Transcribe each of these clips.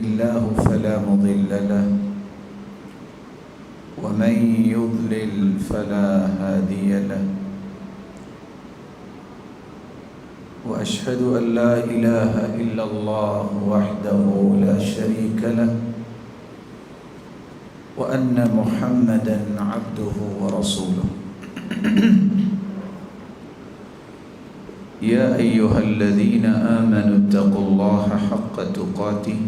الله فلا مضل له ومن يضلل فلا هادي له وأشهد أن لا إله إلا الله وحده لا شريك له وأن محمدا عبده ورسوله يا أيها الذين آمنوا اتقوا الله حق تقاته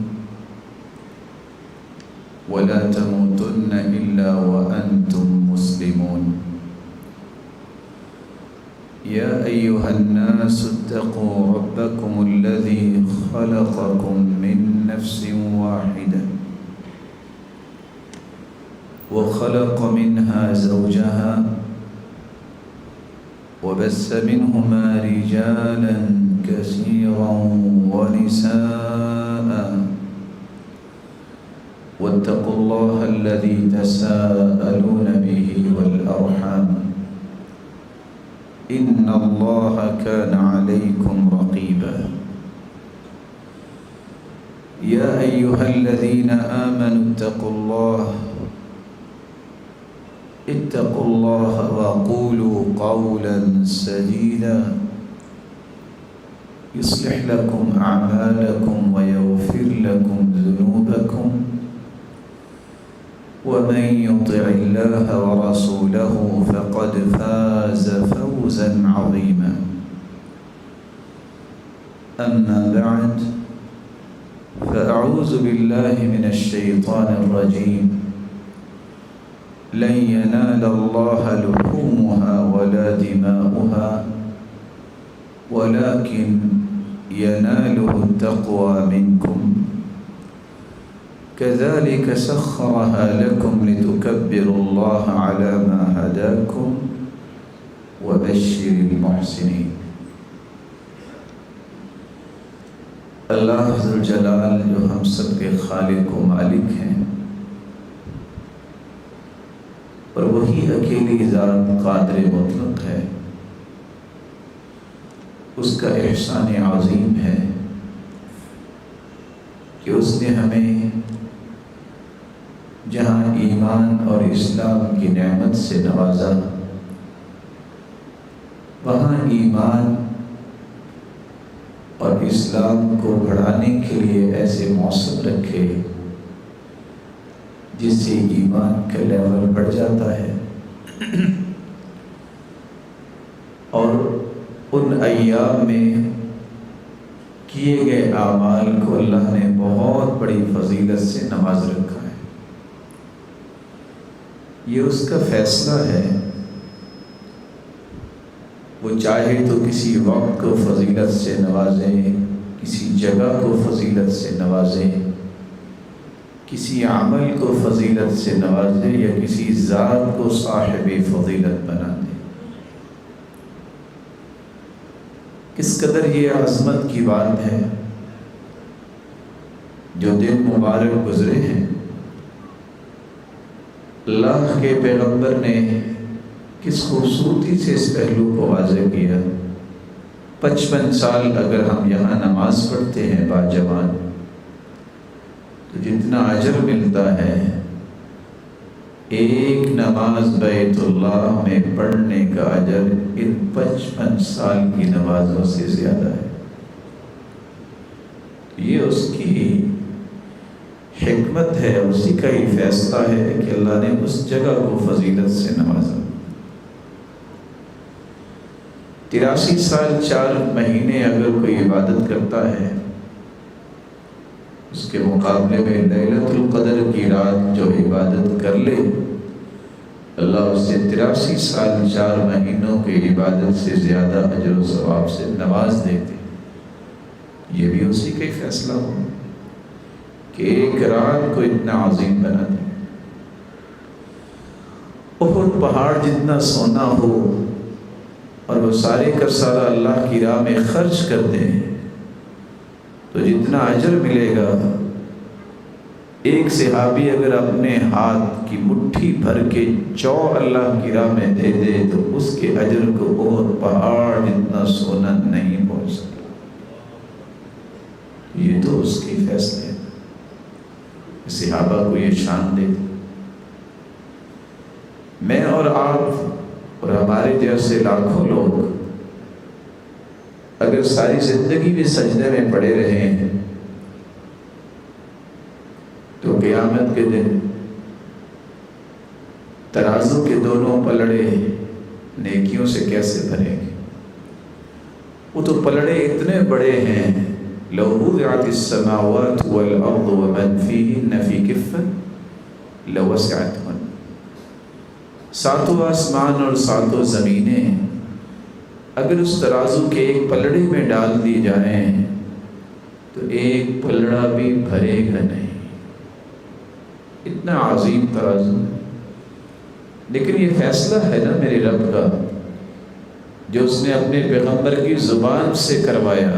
ولا تموتن إلا وأنتم مسلمون يا أيها الناس اتقوا ربكم الذي خلقكم من نفس واحدة وخلق منها زوجها وبث منهما رجالا كثيرا ونساء واتقوا الله الذي تساءلون به والأرحام إن الله كان عليكم رقيبا يا أيها الذين آمنوا اتقوا الله وقولوا قولا سديدا يصلح لكم أعمالكم ويغفر لكم ذنوبكم ومن يطع الله ورسوله فقد فاز فوزا عظيما أما بعد فأعوذ بالله من الشيطان الرجيم لن ينال الله لحومها ولا دماؤها ولكن يناله التقوى منكم كذلك سخرها لكم لتكبروا الله على ما هداكم وبشر المحسنين اللہ ذوالجلال جو ہم سب کے خالق و مالک ہیں اور وہی اکیلی ذات قادر مطلق ہے، اس کا احسان عظیم ہے کہ اس نے ہمیں جہاں ایمان اور اسلام کی نعمت سے نوازا، وہاں ایمان اور اسلام کو بڑھانے کے لیے ایسے موسم رکھے جس سے ایمان کا لیول بڑھ جاتا ہے، اور ان ایام میں کیے گئے اعمال کو اللہ نے بہت بڑی فضیلت سے نواز رکھا ہے۔ یہ اس کا فیصلہ ہے، وہ چاہے تو کسی وقت کو فضیلت سے نوازے، کسی جگہ کو فضیلت سے نوازے، کسی عمل کو فضیلت سے نوازے، یا کسی ذات کو صاحب فضیلت بنا دے۔ کس قدر یہ عظمت کی بات ہے جو دن مبارک گزرے ہیں، اللہ کے پیغمبر نے کس خوبصورتی سے اس پہلو کو واضح کیا۔ 55 سال اگر ہم یہاں نماز پڑھتے ہیں باجماعت، تو جتنا اجر ملتا ہے ایک نماز بیت اللہ میں پڑھنے کا اجر ان 55 سال کی نمازوں سے زیادہ ہے۔ یہ اس کی حکمت ہے، اسی کا ہی فیصلہ ہے کہ اللہ نے اس جگہ کو فضیلت سے نوازا۔ 83 سال 4 مہینے اگر کوئی عبادت کرتا ہے، اس کے مقابلے میں لیلۃ القدر کی رات جو عبادت کر لے، اللہ اسے 83 سال 4 مہینوں کی عبادت سے زیادہ اجر و ثواب سے نواز دیتے۔ یہ بھی اسی کا ہی فیصلہ ہو کہ ایک رات کو اتنا عظیم بنا دے۔ احد پہاڑ جتنا سونا ہو اور وہ سارے کا سارا اللہ کی راہ میں خرچ کر دیں تو جتنا اجر ملے گا، ایک صحابی اگر اپنے ہاتھ کی مٹھی بھر کے جو اللہ کی راہ میں دے دے تو اس کے اجر کو احد پہاڑ جتنا سونا نہیں پہنچ سکتا۔ یہ تو اس کی فیصلے ہے۔ صحابہ کو یہ شان دے دی۔ میں اور آپ اور ہمارے جیسے لاکھوں لوگ اگر ساری زندگی بھی سجدے میں پڑے رہے ہیں تو قیامت کے دن ترازو کے دونوں پلڑے نیکیوں سے کیسے بھریں گے؟ وہ تو پلڑے اتنے بڑے ہیں، لو وضعت السماوات والارض ومن فیہن فی کفۃ لوسعتہن، ساتوں آسمان اور ساتوں زمینیں اگر اس ترازو کے ایک پلڑے میں ڈال دی جائیں تو ایک پلڑا بھی بھرے گا نہیں، اتنا عظیم ترازو ہے۔ لیکن یہ فیصلہ ہے نا میرے رب کا، جو اس نے اپنے پیغمبر کی زبان سے کروایا،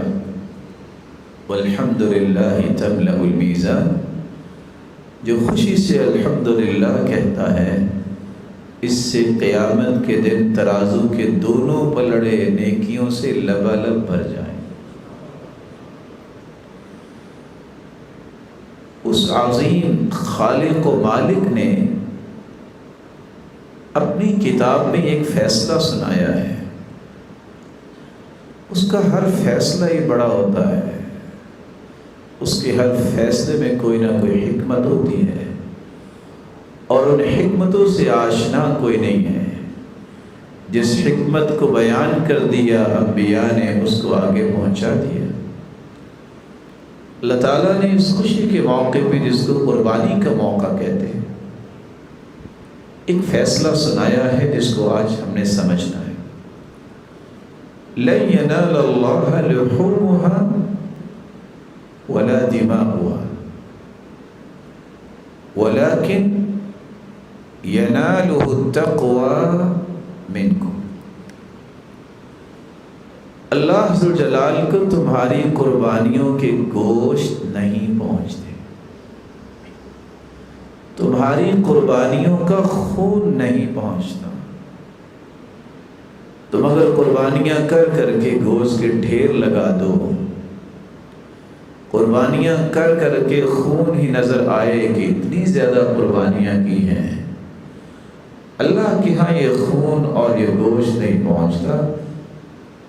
والحمدللہ تملأ المیزان، جو خوشی سے الحمدللہ کہتا ہے، اس سے قیامت کے دن ترازو کے دونوں پلڑے نیکیوں سے لبالب بھر جائیں۔ اس عظیم خالق و مالک نے اپنی کتاب میں ایک فیصلہ سنایا ہے، اس کا ہر فیصلہ ہی بڑا ہوتا ہے، اس کے ہر فیصلے میں کوئی نہ کوئی حکمت ہوتی ہے، اور ان حکمتوں سے آشنا کوئی نہیں ہے۔ جس حکمت کو بیان کر دیا انبیاء نے، اس کو آگے پہنچا دیا۔ اللہ تعالیٰ نے اس خوشی کے موقع پہ، جس کو قربانی کا موقع کہتے ہیں، ایک فیصلہ سنایا ہے جس کو آج ہم نے سمجھنا ہے۔ لَن يَنَالَ اللَّهَ لُحُومُهَا وَلَا دِمَاؤُهَا وَلَكِنْ يَنَالُهُ التَّقْوَى مِنْكُمْ، اللہ ذوالجلال کو تمہاری قربانیوں کے گوشت نہیں پہنچتے، تمہاری قربانیوں کا خون نہیں پہنچتا۔ تم اگر قربانیاں کر کر کے گوشت کے ڈھیر لگا دو، قربانیاں کر کر کے خون ہی نظر آئے کہ اتنی زیادہ قربانیاں کی ہیں، اللہ کے ہاں یہ خون اور یہ گوشت نہیں پہنچتا،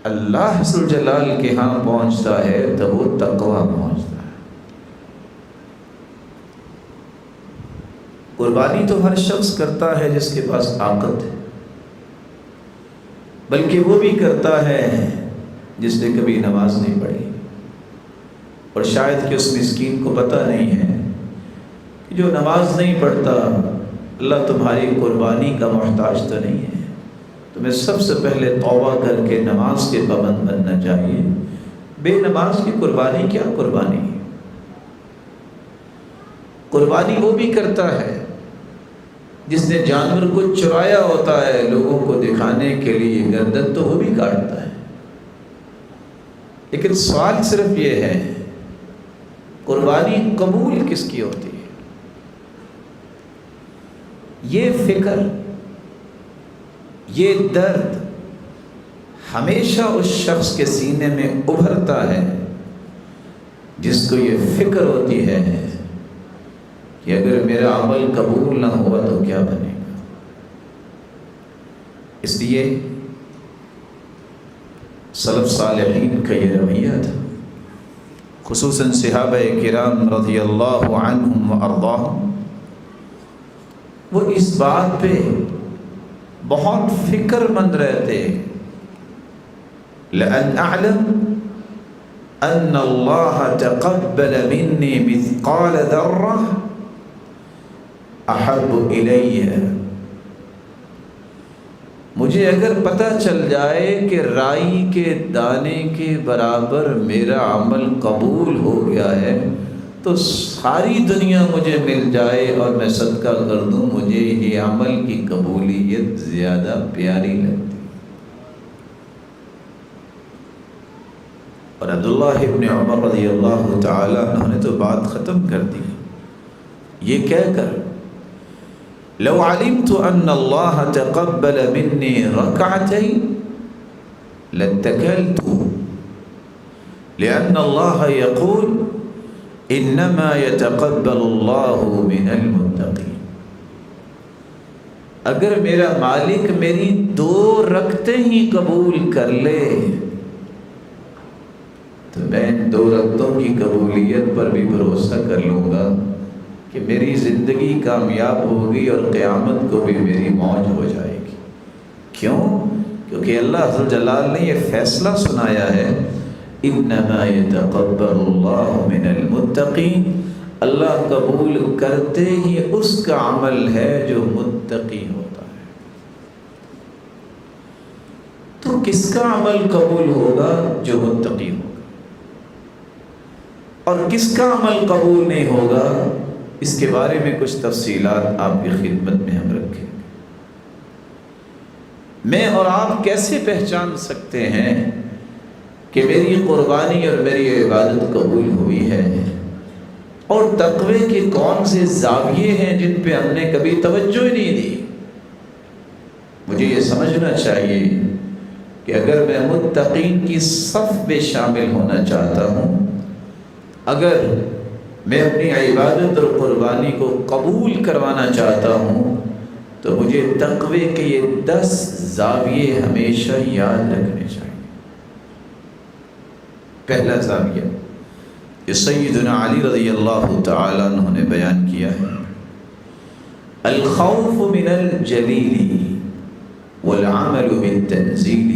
اللہ ذوالجلال کے ہاں پہنچتا ہے تو وہ تقویٰ پہنچتا ہے۔ قربانی تو ہر شخص کرتا ہے جس کے پاس طاقت ہے، بلکہ وہ بھی کرتا ہے جس نے کبھی نماز نہیں پڑھی، اور شاید کہ اس مسکین کو پتہ نہیں ہے کہ جو نماز نہیں پڑھتا اللہ تمہاری قربانی کا محتاج تو نہیں ہے۔ تمہیں سب سے پہلے توبہ کر کے نماز کے پابند بننا چاہیے۔ بے نماز کی قربانی کیا قربانی؟ قربانی وہ بھی کرتا ہے جس نے جانور کو چرایا ہوتا ہے لوگوں کو دکھانے کے لیے، گردن تو وہ بھی کاٹتا ہے۔ لیکن سوال صرف یہ ہے، قربانی قبول کس کی ہوتی ہے؟ یہ فکر، یہ درد ہمیشہ اس شخص کے سینے میں ابھرتا ہے جس کو یہ فکر ہوتی ہے کہ اگر میرا عمل قبول نہ ہوا تو کیا بنے گا۔ اس لیے سلف صالحین کا یہ رویہ تھا، خصوصاً صحابہ کرام رضی اللہ عنہم وارضاہم، وہ اس بات پہ بہت فکر مند رہتے، لأن أعلم أن الله تقبل مني مثقال ذرة أحب إلي، مجھے اگر پتہ چل جائے کہ رائی کے دانے کے برابر میرا عمل قبول ہو گیا ہے تو ساری دنیا مجھے مل جائے اور میں صدقہ کر دوں، مجھے یہ عمل کی قبولیت زیادہ پیاری لگتی۔ اور عبداللہ ابن عمر رضی اللہ تعالیٰ عنہ نے تو بات ختم کر دی یہ کہہ کر، لو علمت ان اللہ تقبل منی رکعتین لاتکلت، لأن اللہ یقول انما يتقبل اللہ من المتقین، اگر میرا مالک میری 2 رکعتیں ہی قبول کر لے تو میں ان 2 رکعتوں کی قبولیت پر بھی بھروسہ کر لوں گا کہ میری زندگی کامیاب ہوگی اور قیامت کو بھی میری موج ہو جائے گی۔ کیوں؟ کیونکہ اللہ ذو الجلال نے یہ فیصلہ سنایا ہے، انما يتقبل اللہ من المتقین، اللہ قبول کرتے ہی اس کا عمل ہے جو متقی ہوتا ہے۔ تو کس کا عمل قبول ہوگا؟ جو متقی ہوگا۔ اور کس کا عمل قبول نہیں ہوگا، اس کے بارے میں کچھ تفصیلات آپ کی خدمت میں ہم رکھیں۔ میں اور آپ کیسے پہچان سکتے ہیں کہ میری قربانی اور میری عبادت قبول ہوئی ہے؟ اور تقوی کے کون سے زاویے ہیں جن پہ ہم نے کبھی توجہ ہی نہیں دی؟ مجھے یہ سمجھنا چاہیے کہ اگر میں متقین کی صف میں شامل ہونا چاہتا ہوں، اگر میں اپنی عبادت اور قربانی کو قبول کروانا چاہتا ہوں، تو مجھے تقوی کے یہ 10 زاویے ہمیشہ یاد رکھنے چاہیے۔ پہلا زاویہ یہ سیدنا علی رضی اللہ تعالیٰ عنہ نے بیان کیا ہے، الخوف من الجلیل والعمل بالتنزیل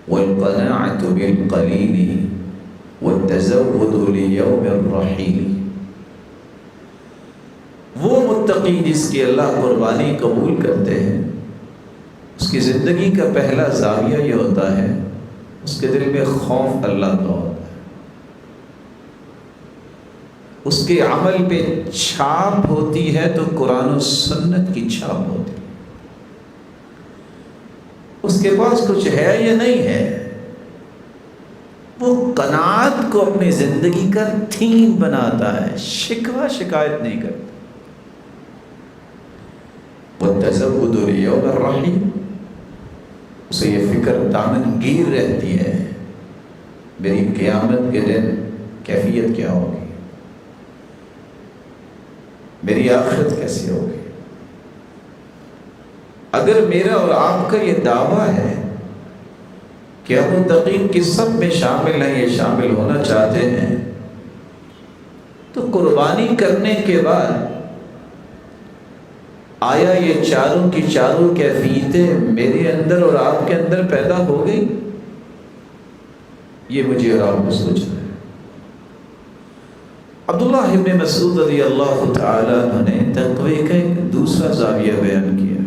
والقناعة بالقلیل والتزود لیوم الرحیل۔ وہ متقی جس کی اللہ قربانی قبول کرتے ہیں، اس کی زندگی کا پہلا زاویہ یہ ہوتا ہے، اس کے دل میں خوف اللہ کا ہوتا ہے، اس کے عمل پہ چھاپ ہوتی ہے تو قرآن و سنت کی چھاپ ہوتی ہے۔ اس کے پاس کچھ ہے یا نہیں ہے، وہ قناعت کو اپنی زندگی کا تھیم بناتا ہے، شکوہ شکایت نہیں کرتا۔ وَالتَّزَوُّدُ لِيَوْمِ الرَّحِيلِ، اسے یہ فکر دامن گیر رہتی ہے، میری قیامت کے دن کیفیت کیا ہوگی، میری آخرت کیسی ہوگی۔ اگر میرا اور آپ کا یہ دعویٰ ہے کہ ہم متقین کی صف میں شامل ہیں، یہ شامل ہونا چاہتے ہیں، تو قربانی کرنے کے بعد آیا یہ چاروں کی چاروں کیفیتیں میرے اندر اور آپ کے اندر پیدا ہو گئی؟ یہ مجھے اور آپ کو سوچنا ہے۔ عبداللہ ابن مسعود رضی اللہ تعالیٰ عنہ نے تقوی کا ایک دوسرا زاویہ بیان کیا،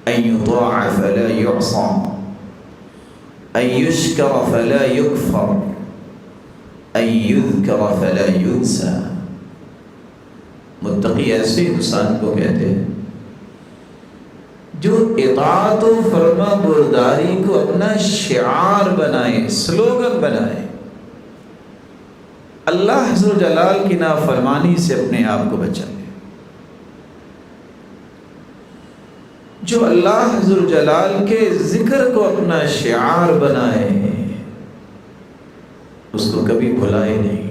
ان یطاع فلا یعصى، ان یشکر فلا یکفر، ان یذکر فلا ینسى۔ متقی ایسے انسان کو کہتے ہیں جو اطاعت و فرما برداری کو اپنا شعار بنائے، سلوگن بنائے، اللہ ذو الجلال کی نافرمانی سے اپنے آپ کو بچا لے، جو اللہ ذو الجلال کے ذکر کو اپنا شعار بنائے، اس کو کبھی بھلائے نہیں،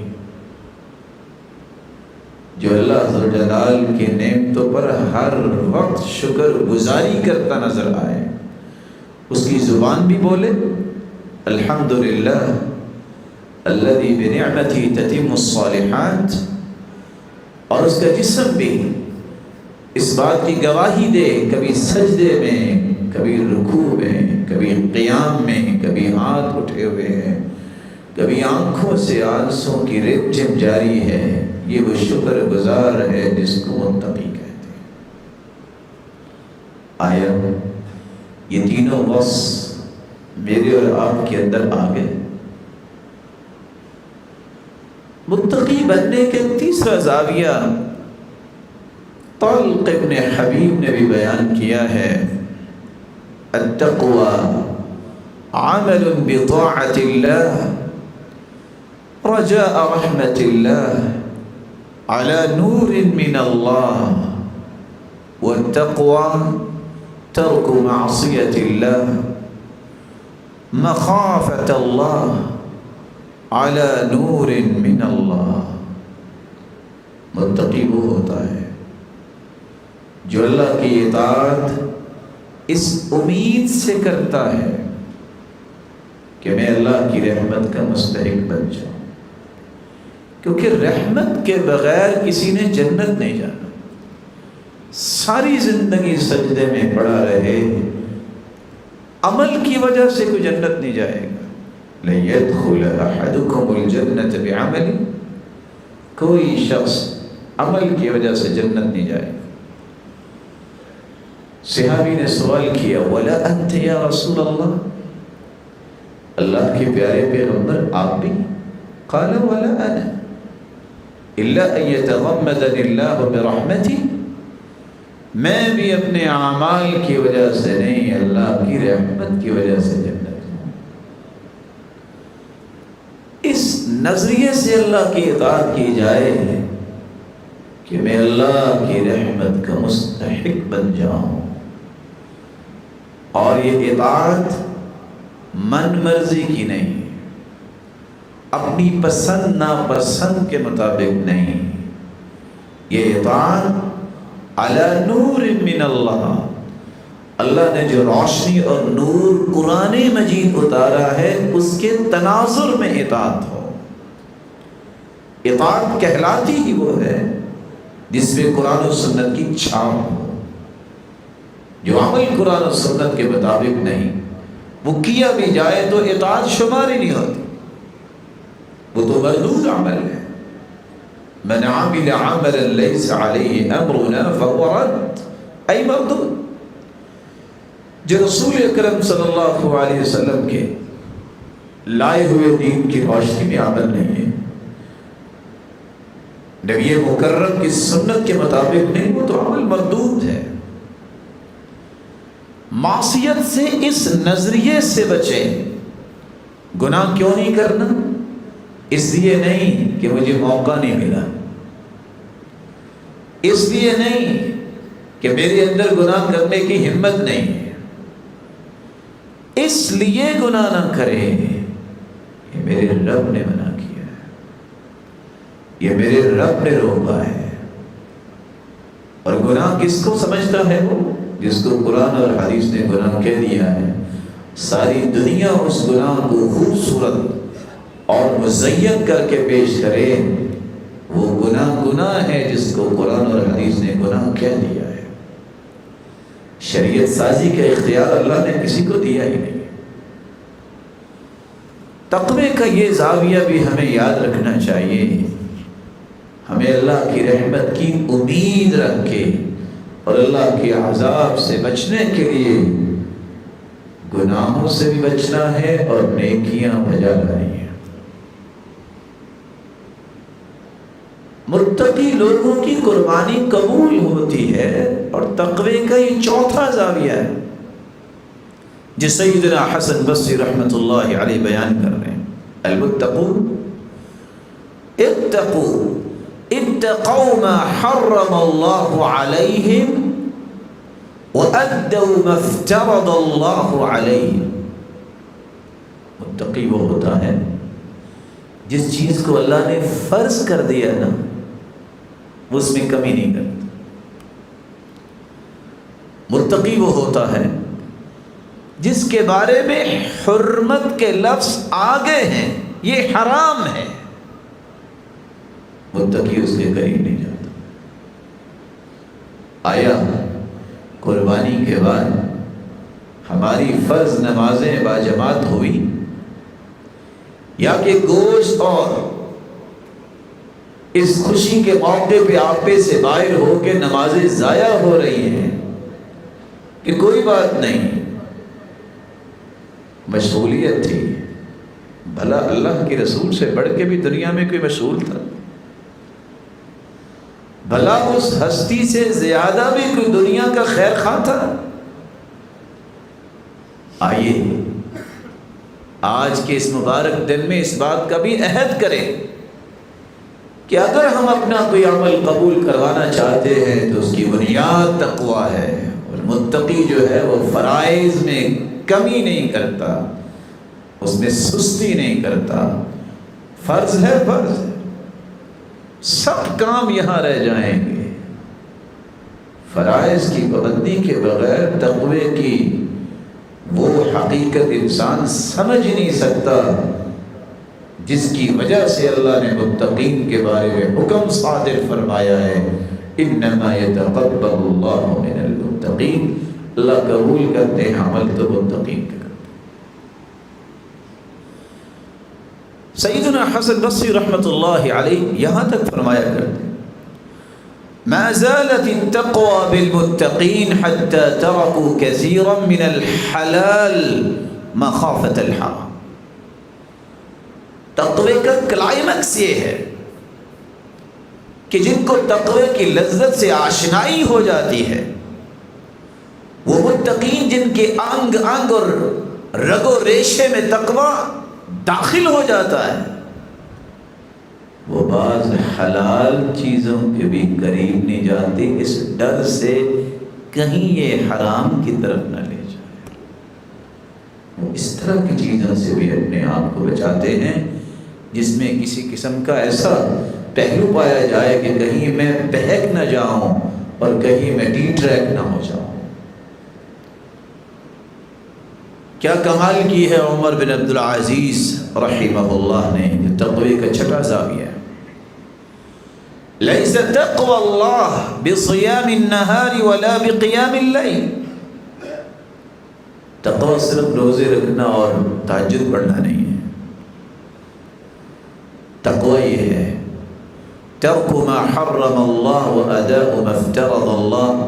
جو اللہ ذو الجلال کی نعمتوں پر ہر وقت شکر گزاری کرتا نظر آئے، اس کی زبان بھی بولے الحمدللہ الذی بنعمتہ تتم الصالحات، اور اس کا جسم بھی اس بات کی گواہی دے، کبھی سجدے میں، کبھی رکوع میں، کبھی قیام میں، کبھی ہاتھ اٹھے ہوئے ہیں، کبھی آنکھوں سے آنسوں کی رچم جاری ہے، یہ وہ شکر گزار ہے جس کو متقی کہتے ہیں۔ آیا یہ تینوں وصف میرے اور آپ کے اندر آ گئے؟ متقی بننے کے تیسرا زاویہ طلق ابن حبیب نے بھی بیان کیا ہے، التقوى عمل بطاعة اللہ رجاء رحمة اللہ على نور من اللہ، والتقوى ترک معصیة اللہ مخافة اللہ علی نور من اللہ، متقی وہ ہوتا ہے جو اللہ کی اطاعت اس امید سے کرتا ہے کہ میں اللہ کی رحمت کا مستحق بن جاؤں، کیونکہ رحمت کے بغیر کسی نے جنت نہیں جانا۔ ساری زندگی سجدے میں پڑا رہے، عمل کی وجہ سے کوئی جنت نہیں جائے گا۔ لَن يَدْخُلَ أَحَدُكُمُ الْجَنَّةَ بِعَمَلٍ، کوئی شخص عمل کی وجہ سے جنت نہیں جائے گا۔ صحابی نے سوال کیا وَلَا أَنْتَ يَا رَسُولَ اللَّهِ، اللہ کے پیارے پیغمبر آپ بھی؟ قَالَ وَلَا أَنَا إِلَّا أَن يَتَغَمَّدَنِ اللَّهُ بِرَحْمَتِهِ، میں بھی اپنے اعمال کی وجہ سے نہیں، اللہ کی رحمت کی وجہ سے جنت ہوں۔ اس نظریے سے اللہ کی اطاعت کی جائے کہ میں اللہ کی رحمت کا مستحق بن جاؤں، اور یہ اطاعت من مرضی کی نہیں، اپنی پسند ناپسند کے مطابق نہیں، یہ اطاعت علی نور من اللہ، اللہ نے جو روشنی اور نور قرآن مجید اتارا ہے اس کے تناظر میں اطاعت ہو۔ اطاعت کہلاتی ہی وہ ہے جس میں قرآن و سنت کی چھاپ ہو۔ جو عمل قرآن و سنت کے مطابق نہیں، وہ کیا بھی جائے تو اطاعت شمار ہی نہیں ہوتی، وہ تو مردود عمل ہے۔ من عمل عملا ليس عليه امرنا فهو رد، ای مردود۔ جو رسول اکرم صلی اللہ علیہ وسلم کے لائے ہوئے دین کی روشنی میں عمل نہیں ہے، نبی مکرم کی سنت کے مطابق نہیں، وہ تو عمل مردود ہے۔ معصیت سے اس نظریے سے بچیں، گناہ کیوں نہیں کرنا؟ اس لیے نہیں کہ مجھے موقع نہیں ملا، اس لیے نہیں کہ میرے اندر گناہ کرنے کی ہمت نہیں ہے، اس لیے گناہ نہ کرے، یہ میرے رب نے منع کیا ہے، یہ میرے رب نے روکا ہے۔ اور گناہ کس کو سمجھتا ہے؟ وہ جس کو قرآن اور حدیث نے گناہ کہہ دیا ہے، ساری دنیا اس گناہ کو خوبصورت اور مزین کر کے پیش کرے، وہ گناہ ہے جس کو قرآن اور حدیث نے گناہ کہہ دیا ہے۔ شریعت سازی کا اختیار اللہ نے کسی کو دیا ہی نہیں۔ تقوی کا یہ زاویہ بھی ہمیں یاد رکھنا چاہیے، ہمیں اللہ کی رحمت کی امید رکھ کے اور اللہ کے عذاب سے بچنے کے لیے گناہوں سے بھی بچنا ہے اور نیکیاں بجا لانی ہیں۔ متقی لوگوں کی قربانی قبول ہوتی ہے، اور تقوی کا یہ چوتھا زاویہ ہے جس سیدنا حسن بصری رحمۃ اللہ علیہ بیان کر رہے ہیں۔ المتقون اتقوا ما حرم اللہ علیہم وأدوا ما افترض اللہ علیہم۔ متقی وہ ہوتا ہے جس چیز کو اللہ نے فرض کر دیا نا، اس میں کمی نہیں کرتا۔ متقی وہ ہوتا ہے جس کے بارے میں حرمت کے لفظ آگے ہیں، یہ حرام ہے، متقی اس کے قریب نہیں جاتا۔ آیا قربانی کے بعد ہماری فرض نمازیں باجماعت ہوئی، یا کہ گوشت اور اس خوشی کے موقع پہ آپے سے باہر ہو کے نمازیں ضائع ہو رہی ہیں کہ کوئی بات نہیں، مشغولیت تھی، بھلا اللہ کے رسول سے بڑھ کے بھی دنیا میں کوئی مشغول تھا؟ بھلا اس ہستی سے زیادہ بھی کوئی دنیا کا خیر خواہ تھا؟ آئیے آج کے اس مبارک دن میں اس بات کا بھی عہد کریں کہ اگر ہم اپنا کوئی عمل قبول کروانا چاہتے ہیں تو اس کی بنیاد تقویٰ ہے، اور متقی جو ہے وہ فرائض میں کمی نہیں کرتا، اس میں سستی نہیں کرتا، فرض ہے، فرض ہے، سب کام یہاں رہ جائیں گے۔ فرائض کی پابندی کے بغیر تقوی کی وہ حقیقت انسان سمجھ نہیں سکتا جس کی وجہ سے اللہ نے متقین کے بارے میں حکم صادر فرمایا ہے، انما یتقبل اللہ من المتقین، اللہ قبول کرتے ہیں عمل تو متقین کا۔ سیدنا حسن بصری رحمۃ اللہ علیہ یہاں تک فرمایا کرتے ما زالت التقوى بالمتقین حتى تركوا كثيرا من الحلال مخافة الحرام۔ تقوی کا کلائمیکس یہ ہے کہ جن کو تقوی کی لذت سے آشنائی ہو جاتی ہے، وہ متقین جن کے انگ انگ اور رگ و ریشے میں تقوی داخل ہو جاتا ہے، وہ بعض حلال چیزوں کے بھی قریب نہیں جاتے، اس ڈر سے کہیں یہ حرام کی طرف نہ لے جائے۔ وہ اس طرح کی چیزوں سے بھی اپنے آپ کو بچاتے ہیں جس میں کسی قسم کا ایسا پہلو پایا جائے کہ کہیں میں بہک نہ جاؤں اور کہیں میں ڈی ٹریک نہ ہو جاؤں۔ کیا کمال کی ہے عمر بن عبدالعزیز رحمہ اللہ نے، جو تقوی کا چھٹا زاویہ ہے۔ لیس تقوی اللہ بصیام النہار ولا بقیام اللیل، تقوی صرف روزے رکھنا اور تہجد پڑھنا نہیں ہے، تقوی یہ ہے ترک ما حرم اللہ واداء ما افترض اللہ۔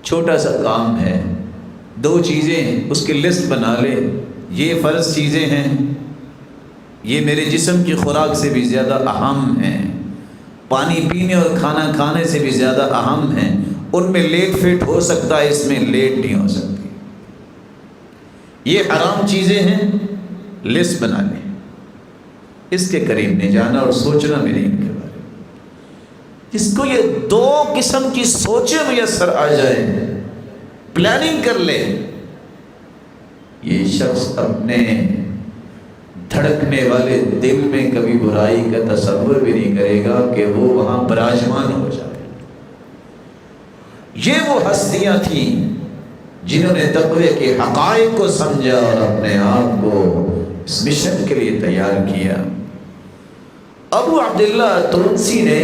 چھوٹا سا کام ہے، دو چیزیں اس کی لسٹ بنا لے، یہ فرض چیزیں ہیں، یہ میرے جسم کی خوراک سے بھی زیادہ اہم ہیں، پانی پینے اور کھانا کھانے سے بھی زیادہ اہم ہیں، ان میں لیٹ فیٹ ہو سکتا ہے، اس میں لیٹ نہیں ہو سکتی۔ یہ حرام چیزیں ہیں، لسٹ بنا لیں، اس کے قریب نہیں جانا اور سوچنا بھی نہیں ان کے بارے میں۔ جس کو یہ دو قسم کی سوچیں میسر آ جائیں، پلاننگ کر لے، یہ شخص اپنے دھڑکنے والے دل میں کبھی برائی کا تصور بھی نہیں کرے گا کہ وہ وہاں براجمان ہو جائے۔ یہ وہ ہستیاں تھیں جنہوں نے تقوی کے حقائق کو سمجھا اور اپنے آپ کو اس مشن کے لیے تیار کیا۔ ابو عبداللہ تونسی نے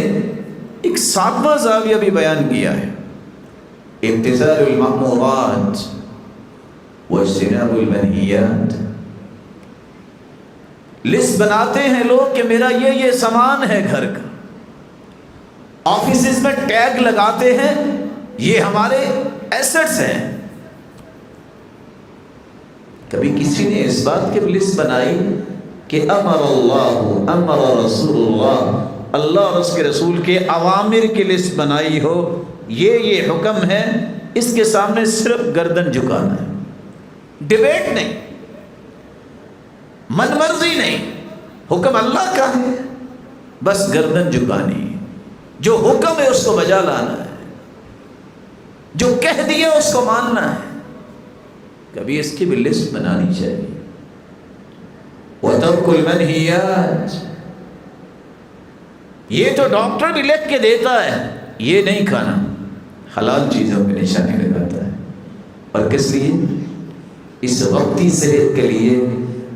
ایک ساتواں زاویہ بھی بیان کیا ہے، امتثال المأمورات واجتناب المنہیات۔ لسٹ بناتے ہیں لوگ کہ میرا یہ سامان ہے گھر کا، آفیسز میں ٹیگ لگاتے ہیں یہ ہمارے ایسٹس ہیں۔ کبھی کسی نے اس بات کی لسٹ بنائی کہ امر اللہ امر رسول اللہ، اللہ اور اس کے رسول کے اوامر کی لسٹ بنائی ہو، یہ حکم ہے، اس کے سامنے صرف گردن جھکانا ہے، ڈیبیٹ نہیں، من مرضی نہیں، حکم اللہ کا ہے، بس گردن جھکانی، جو حکم ہے اس کو بجا لانا ہے، جو کہہ دیا اس کو ماننا ہے۔ کبھی اس کی بھی لسٹ بنانی چاہیے۔ وَتَرْكُ الْمَنْهِيَاتِ، یہ تو ڈاکٹر بھی لکھ کے دیتا ہے یہ نہیں کھانا، حلال چیزوں پہ نشانی لگاتا ہے، اور کس لیے؟ اس وقتی صحت کے لیے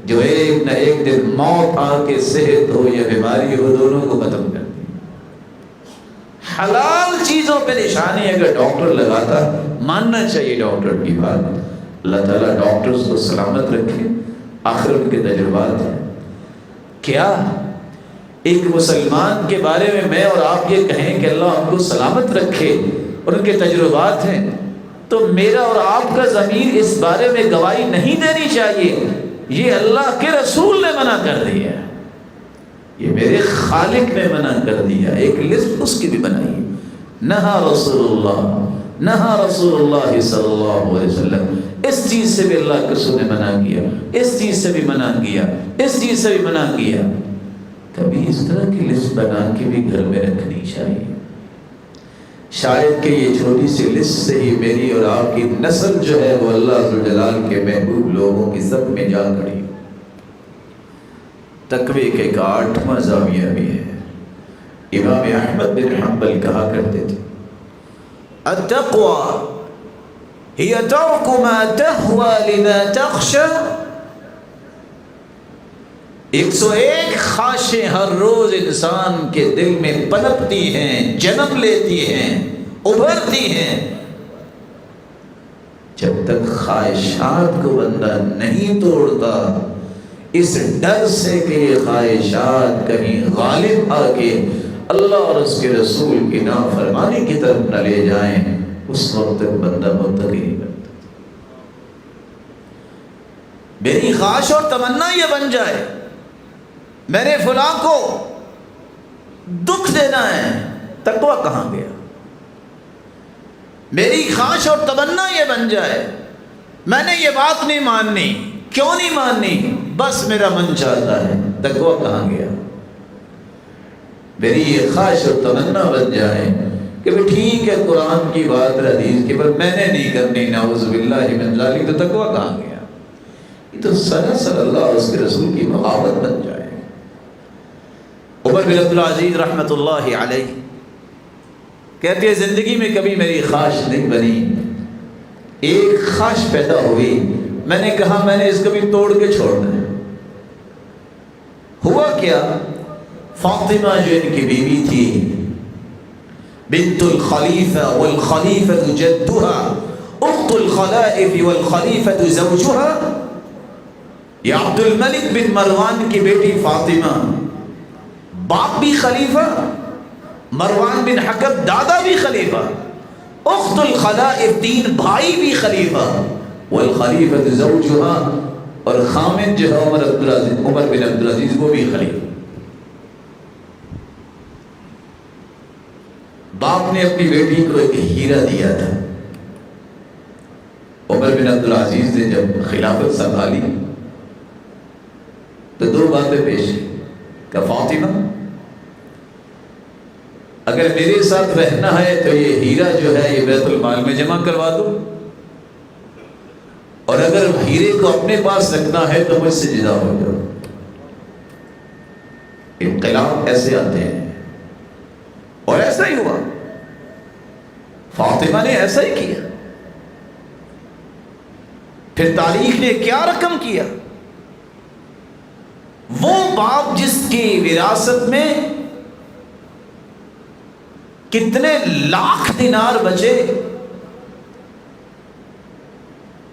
جو ایک نہ ایک دن موت آ کے صحت ہو یا بیماری ہو، دونوں کو ختم کر دی۔ حلال چیزوں پہ نشانی اگر ڈاکٹر لگاتا، ماننا چاہیے ڈاکٹر کی بات۔ اللہ تعالیٰ ڈاکٹرز کو سلامت رکھے، آخر ان کے تجربات ہیں۔ کیا ایک مسلمان کے بارے میں اور آپ یہ کہیں کہ اللہ ان کو سلامت رکھے اور ان کے تجربات ہیں، تو میرا اور آپ کا ضمیر اس بارے میں گواہی نہیں دینی چاہیے، یہ اللہ کے رسول نے منع کر دیا، یہ میرے خالق نے منع کر دیا۔ ایک لسٹ اس کی بھی بنائی، نہا رسول اللہ صلی اللہ علیہ وسلم، اس چیز سے بھی اللہ کے رسول نے منع کیا، اس چیز سے بھی منع کیا، اس چیز سے بھی منع کیا۔ کبھی اس طرح کی لسٹ بنا کے بھی گھر میں رکھنی چاہیے، شاید کہ یہ چھوٹی سی لسٹ سے ہی میری اور آپ کی نسل جو ہے وہ اللہ ذوالجلال کے محبوب لوگوں کی سب میں جا کھڑی۔ تقوی کا ایک 8واں زاویہ بھی ہے۔ امام احمد بن حنبل کہا کرتے تھے التقوی ہی ترک ما تہوی لما تخشى۔ 101 خواہشیں ہر روز انسان کے دل میں پنپتی ہیں، جنم لیتی ہیں، ابھرتی ہیں۔ جب تک خواہشات کو بندہ نہیں توڑتا، اس ڈر سے کہ یہ خواہشات کہیں غالب آ کے اللہ اور اس کے رسول کی نافرمانی کی طرف نہ لے جائیں، اس وقت تک بندہ متقی نہیں بنتا۔ میری خواہش اور تمنا یہ بن جائے میں نے فلاں کو دکھ دینا ہے، تقویٰ کہاں گیا؟ میری خواہش اور تمنا یہ بن جائے میں نے یہ بات نہیں ماننی، کیوں نہیں ماننی؟ بس میرا من چاہتا ہے، تقویٰ کہاں گیا؟ میری یہ خواہش اور تمنا بن جائے کہ بھی ٹھیک ہے قرآن کی بات حدیث کی، پر میں نے نہیں کرنی، نعوذ باللہ من ذالک، تو تقویٰ کہاں گیا؟ یہ تو سراسر اللہ اور اس کے رسول کی محبت بن جائے۔ عمر بن عبدالعزیز رحمۃ اللہ علیہ کہتے ہیں زندگی میں کبھی میری خواہش نہیں بنی، ایک خواہش پیدا ہوئی، میں نے کہا میں نے اس کو بھی توڑ کے چھوڑنا ہے۔ ہوا کیا؟ فاطمہ جو ان کی بیوی تھی، بنت الخلیفہ والخلیفۃ جدها اخت الخلائف والخلیفۃ زوجها، یہ عبد الملک بن مروان کی بیٹی فاطمہ، باپ بھی خلیفہ، مروان بن حکم دادا بھی خلیفہ، اخت الخلائف 3 بھائی بھی خلیفہ، والخلیفۃ زوجها، اور خامد جو ہے عمر بن عبدالعزیز وہ بھی خلیفہ۔ باپ نے اپنی بیٹی کو ایک ہیرا دیا تھا۔ عمر بن عبدالعزیز نے جب خلافت سنبھالی تو 2 باتیں پیش کی کہ فاطمہ اگر میرے ساتھ رہنا ہے تو یہ ہیرا جو ہے یہ بیت المال میں جمع کروا دو، اور اگر ہیرے کو اپنے پاس رکھنا ہے تو مجھ سے جدا ہو جاؤ۔ انقلاب ایسے آتے ہیں، اور ایسا ہی ہوا، فاطمہ نے ایسا ہی کیا۔ پھر تاریخ نے کیا رقم کیا؟ وہ باپ جس کی وراثت میں کتنے لاکھ دینار بچے،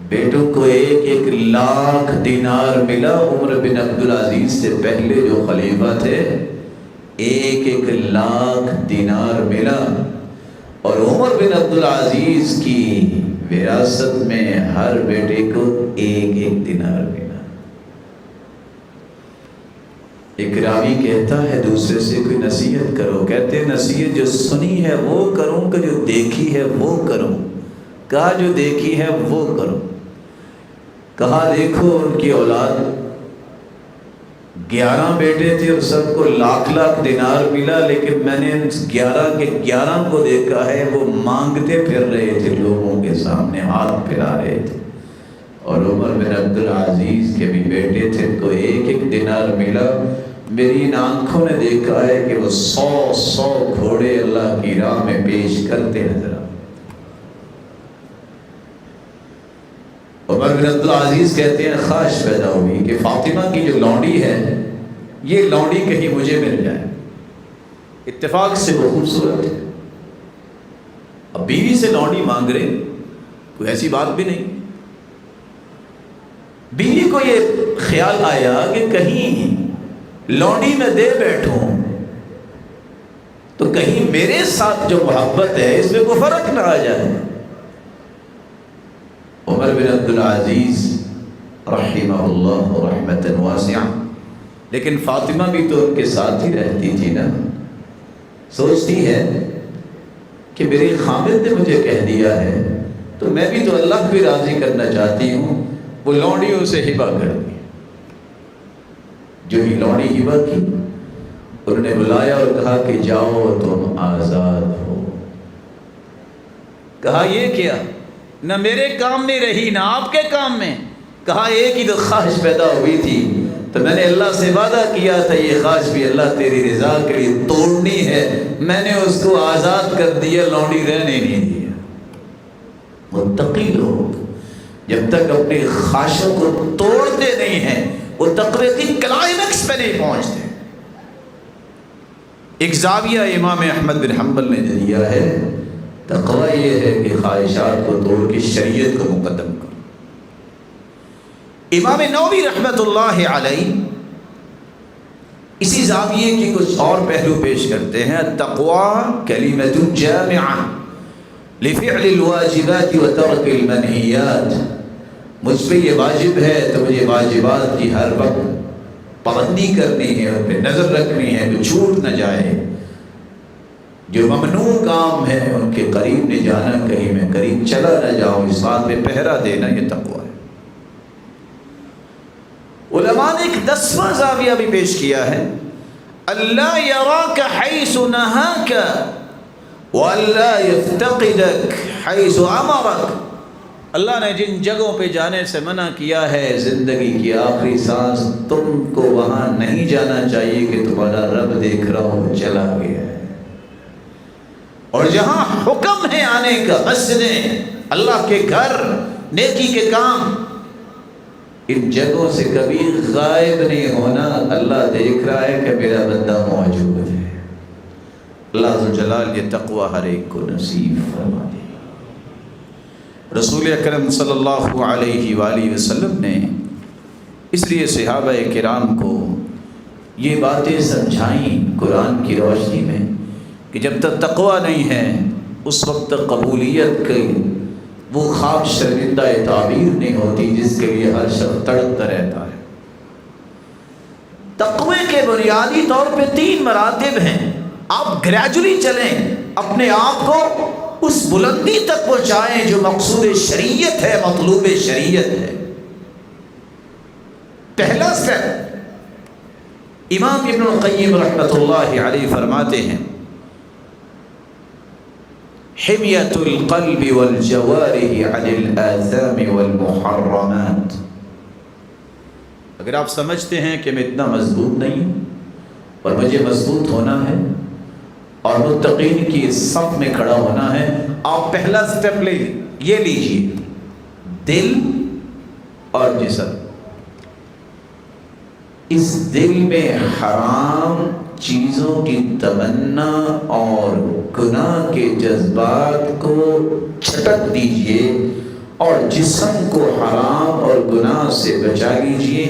بیٹوں کو 1 لاکھ دینار ملا۔ عمر بن عبدالعزیز سے پہلے جو خلیفہ تھے 1 لاکھ دینار ملا، اور عمر بن عبدالعزیز کی وراثت میں ہر بیٹے کو 1 دینار ملا۔ ایک راوی کہتا ہے دوسرے سے کوئی نصیحت کرو، کہتے ہیں نصیحت جو سنی ہے وہ کروں کہ جو دیکھی ہے وہ کروں؟ کہا جو دیکھی ہے وہ کروں۔ کہا دیکھو ان کی اولاد 11 بیٹے تھے اور سب کو لاکھ دینار ملا، لیکن میں نے 11 کے 11 کو دیکھا ہے وہ مانگتے پھر رہے تھے، لوگوں کے سامنے ہاتھ پھیلا رہے تھے۔ اور عمر بن عبدالعزیز کے بھی بیٹے تھے، ان کو 1 دینار ملا۔ میری ان آنکھوں نے دیکھا ہے کہ وہ 100 گھوڑے اللہ کی راہ میں پیش کرتے نظر آئے۔ عمر بن عبدالعزیز کہتے ہیں خواہش پیدا ہوئی کہ فاطمہ کی جو لونڈی ہے یہ لونڈی کہیں مجھے مل جائے۔ اتفاق سے وہ خوبصورت ہے، اب بیوی سے لونڈی مانگ رہے، کوئی ایسی بات بھی نہیں۔ بیوی کو یہ خیال آیا کہ کہیں لونڈی میں دے بیٹھوں تو کہیں میرے ساتھ جو محبت ہے اس میں کوئی فرق نہ آ جائے۔ عمر بن عبدالعزیز رحمہ اللہ رحمۃ واسعہ، لیکن فاطمہ بھی تو ان کے ساتھ ہی رہتی تھی نا، سوچتی ہے کہ میرے خامد نے مجھے کہہ دیا ہے تو میں بھی تو اللہ کو بھی راضی کرنا چاہتی ہوں۔ وہ لونڈی اسے ہبہ کر دی۔ جو ہی لونڈی ہبہ کی، انہوں نے بلایا اور کہا کہ جاؤ تم آزاد ہو۔ کہا یہ کیا؟ نہ میرے کام میں رہی نہ آپ کے کام میں۔ کہا ایک ہی تو خواہش پیدا ہوئی تھی، تو میں نے اللہ سے وعدہ کیا تھا یہ خواہش بھی اللہ تیری رضا کے لیے توڑنی ہے، میں نے اس کو آزاد کر دیا، لونڈی رہنے نہیں دیا۔ متقی لوگ جب تک اپنی خواہشوں کو توڑتے نہیں ہیں وہ تقوی کی کلائمیکس پہ نہیں پہنچتے۔ ایک زاویہ امام احمد بن حنبل نے دیا ہے، تقوی یہ ہے کہ خواہشات کو توڑ کے شریعت کو مقدم کرو۔ امام نووی رحمۃ اللہ علیہ اسی زاویے کی کچھ اور پہلو پیش کرتے ہیں۔ التقوی کلمۃ جامعہ لفعل الواجبات وترک المنہیات، مجھ پہ یہ واجب ہے تو مجھے واجبات کی ہر وقت پابندی کرنی ہے، ان پہ نظر رکھنی ہے کہ چھوٹ نہ جائے، جو ممنوع کام ہے ان کے قریب نہیں جانا، کہیں میں قریب چلا نہ جاؤں، اس بات پہ پہرا دینا، یہ تقوی ہے۔ علماء نے ایک 10واں زاویہ بھی پیش کیا ہے، اللہ یراک حیث نہاک وَأَلَّا يَفْتَقِدَكَ حَيْثُ أَمَرَكَ، اللہ نے جن جگہوں پہ جانے سے منع کیا ہے زندگی کی آخری سانس تم کو وہاں نہیں جانا چاہیے کہ تمہارا رب دیکھ رہا ہو، چلا گیا ہے، اور جہاں حکم ہے آنے کا، مسجدیں، اللہ کے گھر، نیکی کے کام، ان جگہوں سے کبھی غائب نہیں ہونا، اللہ دیکھ رہا ہے کہ میرا بندہ موجود ہے۔ اللہ عز و جلال یہ تقوی ہر ایک کو نصیب فرما دے۔ رسول اکرم صلی اللہ علیہ وآلہ وسلم نے اس لیے صحابہ کرام کو یہ باتیں سمجھائیں قرآن کی روشنی میں کہ جب تک تقوی نہیں ہے اس وقت تک قبولیت کی وہ خواب شرمندہ تعبیر نہیں ہوتی جس کے لیے ہر شخص تڑپتا رہتا ہے۔ تقوی کے بنیادی طور پہ 3 مراتب ہیں، آپ گریجولی چلیں، اپنے آپ کو اس بلندی تک پہنچائیں جو مقصود شریعت ہے، مطلوب شریعت ہے۔ پہلا سٹیپ امام ابن القیم رحمۃ اللہ علیہ فرماتے ہیں، حمیۃ القلب والجوارح عن الآثام والمحرمات۔ اگر آپ سمجھتے ہیں کہ میں اتنا مضبوط نہیں ہوں اور مجھے مضبوط ہونا ہے اور متقین کی صف میں کھڑا ہونا ہے، آپ پہلا سٹیپ یہ لیجیے، دل اور جسم۔ اس دل میں حرام چیزوں کی تمنا اور گناہ کے جذبات کو چھٹک دیجیے اور جسم کو حرام اور گناہ سے بچا لیجیے۔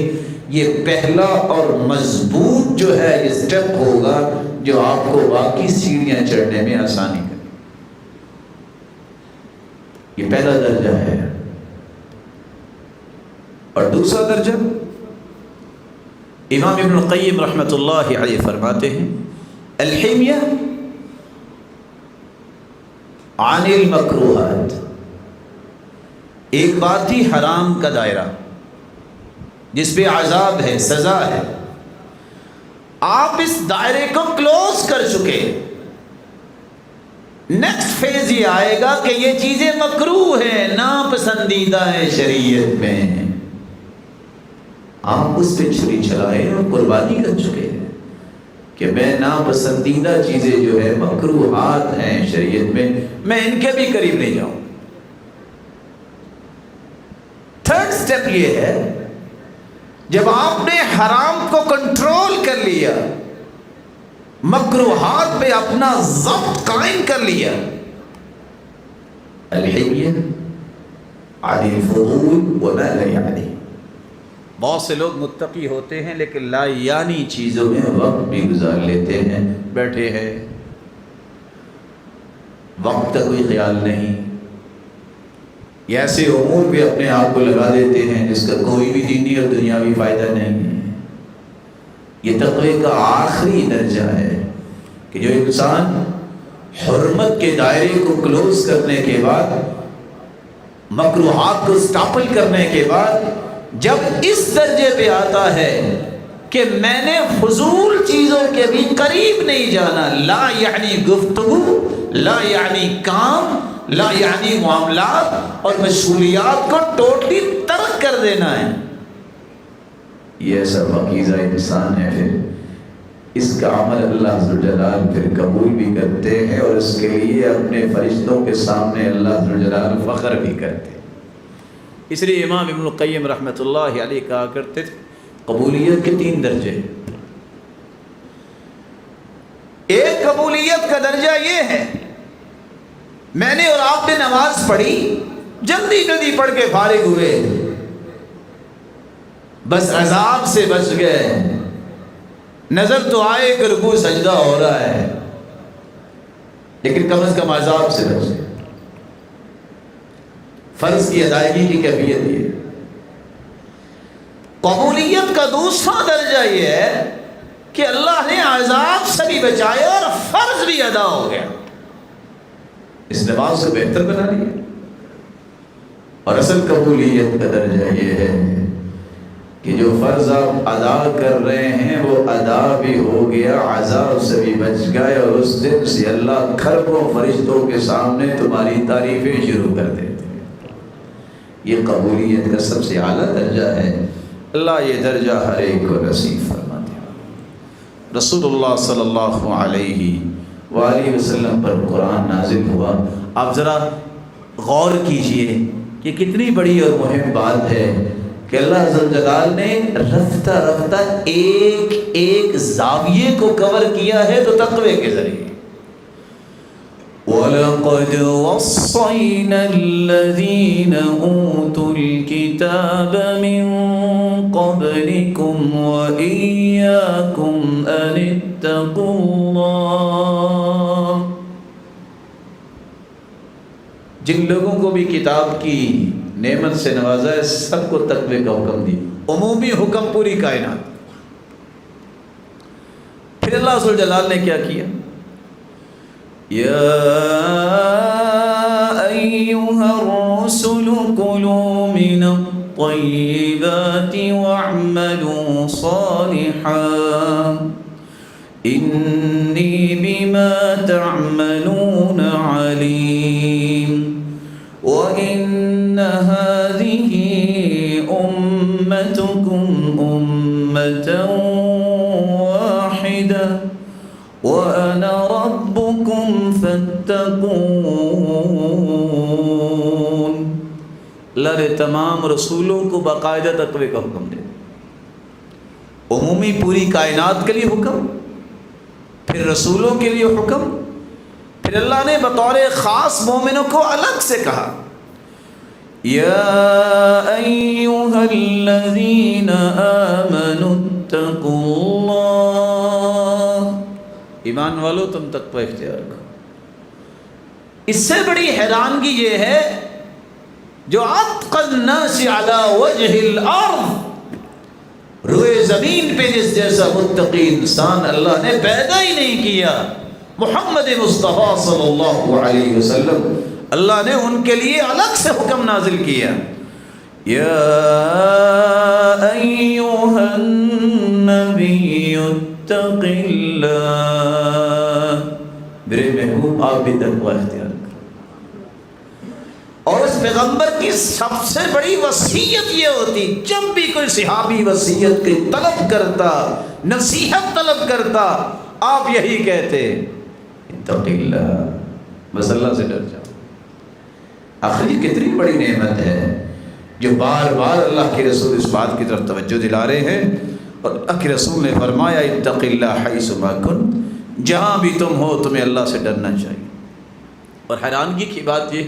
یہ پہلا اور مضبوط جو ہے یہ سٹیپ ہوگا جو آپ کو باقی سیڑھیاں چڑھنے میں آسانی کرے۔ یہ پہلا درجہ ہے۔ اور دوسرا درجہ امام ابن القیم رحمۃ اللہ علیہ فرماتے ہیں، الحمیہ عن المکروہات۔ ایک بات تھی حرام کا دائرہ جس پہ عذاب ہے، سزا ہے، آپ اس دائرے کو کلوز کر چکے، نیکسٹ فیز یہ آئے گا کہ یہ چیزیں مکروہ ہیں، ناپسندیدہ ہیں شریعت میں، آپ اس پہ چھری چلائے اور قربانی کر چکے ہیں کہ میں ناپسندیدہ چیزیں جو ہے مکروہات ہیں شریعت میں ان کے بھی قریب نہیں جاؤں۔ تھرڈ سٹیپ یہ ہے، جب آپ نے حرام کو کنٹرول کر لیا، مکروہات پہ اپنا ضبط قائم کر لیا، الحمیہ عن الفضول وما لا یعنی۔ بہت سے لوگ متقی ہوتے ہیں لیکن لا یعنی چیزوں میں وقت بھی گزار لیتے ہیں، بیٹھے ہیں، وقت کا کوئی خیال نہیں، یہ ایسے امور بھی اپنے آپ کو لگا دیتے ہیں جس کا کوئی بھی دینی اور دنیاوی فائدہ نہیں ہے۔ یہ تقوی کا آخری درجہ ہے کہ جو انسان حرمت کے دائرے کو کلوز کرنے کے بعد، مکروہات کو سٹاپل کرنے کے بعد جب اس درجے پہ آتا ہے کہ میں نے فضول چیزوں کے بھی قریب نہیں جانا، لا یعنی گفتگو، لا یعنی کام، لا یعنی معاملات اور مشغولیات کو ٹوٹلی ترک کر دینا ہے، یہ ایسا پاکیزہ انسان ہے، پھر اس کا عمل اللہ ذوالجلال پھر قبول بھی کرتے ہیں، اور اس کے لیے اپنے فرشتوں کے سامنے اللہ ذوالجلال فخر بھی کرتے ہیں۔ اس لیے امام ابن القیم رحمۃ اللہ علیہ کہا کرتے تھے قبولیت کے 3 درجے۔ ایک قبولیت کا درجہ یہ ہے، میں نے اور آپ نے نماز پڑھی، جلدی جلدی پڑھ کے فارغ ہوئے، بس عذاب سے بچ گئے، نظر تو آئے کہ رکوع سجدہ ہو رہا ہے، لیکن کم از کم عذاب سے بچ گئے۔ فرض کی ادائیگی کی کیفیت یہ۔ قبولیت کا دوسرا درجہ یہ ہے کہ اللہ نے عذاب سے بھی بچایا اور فرض بھی ادا ہو گیا، اس نماز کو بہتر بنا لیا۔ اور اصل قبولیت کا درجہ یہ ہے کہ جو فرض آپ ادا کر رہے ہیں وہ ادا بھی ہو گیا، عذاب سے بھی بچ گئے، اور اس دن سے اللہ کھربوں فرشتوں کے سامنے تمہاری تعریفیں شروع کر دیتے ہیں۔ یہ قبولیت کا سب سے اعلیٰ درجہ ہے۔ اللہ یہ درجہ ہر ایک کو نصیب فرما دے۔ رسول اللہ صلی اللہ علیہ وآلہ وسلم پر قرآن نازل ہوا۔ آپ ذرا غور کیجئے کہ کتنی بڑی اور مہم بات ہے کہ اللہ ذوالجلال نے رفتہ رفتہ ایک ایک زاویے کو کور کیا ہے تو تقوی کے ذریعے۔ وَلَقَدْ وَصَّيْنَا الَّذِينَ أُوتُوا الْكِتَابَ مِنْ قَبْلِكُمْ وَإِيَّاكُمْ أَنِ اتَّقُوا اللَّهَ۔ جن لوگوں کو بھی کتاب کی نعمت سے نوازا ہے، سب کو تقوی کا حکم دی، عمومی حکم پوری کائنات۔ پھر اللہ ذوالجلال نے کیا کیا؟ یا ایھا الرسل کلوا من الطیبات واعملوا صالحا انی بما تعملون علیم وَإِنَّ هَذِهِ أُمَّتُكُمْ أُمَّةً وَاحِدَةً وَأَنَا رَبُّكُمْ فَاتَّقُونِ۔ اللہ نے تمام رسولوں کو باقاعدہ تقوی کا حکم دیا، عمومی پوری کائنات کے لیے حکم، پھر رسولوں کے لیے حکم، پھر اللہ نے بطور خاص مومنوں کو الگ سے کہا یا ایھا الذین آمنوا اتقوا اللہ، ایمان والو تم تقوی اختیار کرو۔ اس سے بڑی حیرانگی یہ ہے جو اتقى الناس علی وجہ الارض، روئے زمین پہ جس جیسا متقی انسان اللہ نے پیدا ہی نہیں کیا، محمد مصطفیٰ صلی اللہ علیہ وسلم، اللہ نے ان کے لیے الگ سے حکم نازل کیا یا ایھا النبی اتق اللہ، میرے محبوب آپ بھی تقوی اختیار کرو۔ اور اس پیغمبر کی سب سے بڑی وصیت یہ ہوتی، جب بھی کوئی صحابی وصیت کی طلب کرتا، نصیحت طلب کرتا، آپ یہی کہتے اتق اللہ، بس اللہ سے ڈر جاؤ۔ آخر یہ کتنی بڑی نعمت ہے جو بار بار اللہ کے رسول اس بات کی طرف توجہ دلا رہے ہیں، اور اللہ کے رسول نے فرمایا اتق اللہ حیث ما کنت، جہاں بھی تم ہو تمہیں اللہ سے ڈرنا چاہیے۔ اور حیرانگی کی بات یہ،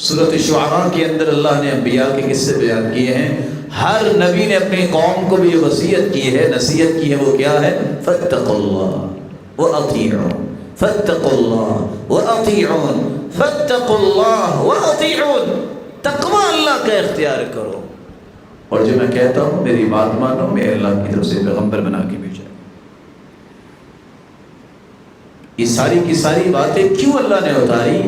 سورۃ شعراء کے اندر اللہ نے انبیاء کے قصے بیان کیے ہیں، ہر نبی نے اپنی قوم کو بھی یہ وصیت کی ہے، نصیحت کی ہے، وہ کیا ہے؟ فاتقوا اللہ واطیعون، فاتقوا اللہ واطیعون، فاتقوا اللہ واطیعون، تقوی اللہ کا اختیار کرو، اور جو میں کہتا ہوں میری بات مانو، میں اللہ کی طرف سے پیغمبر بنا کے بھیجا۔ یہ ساری کی ساری باتیں کیوں اللہ نے اتاری؟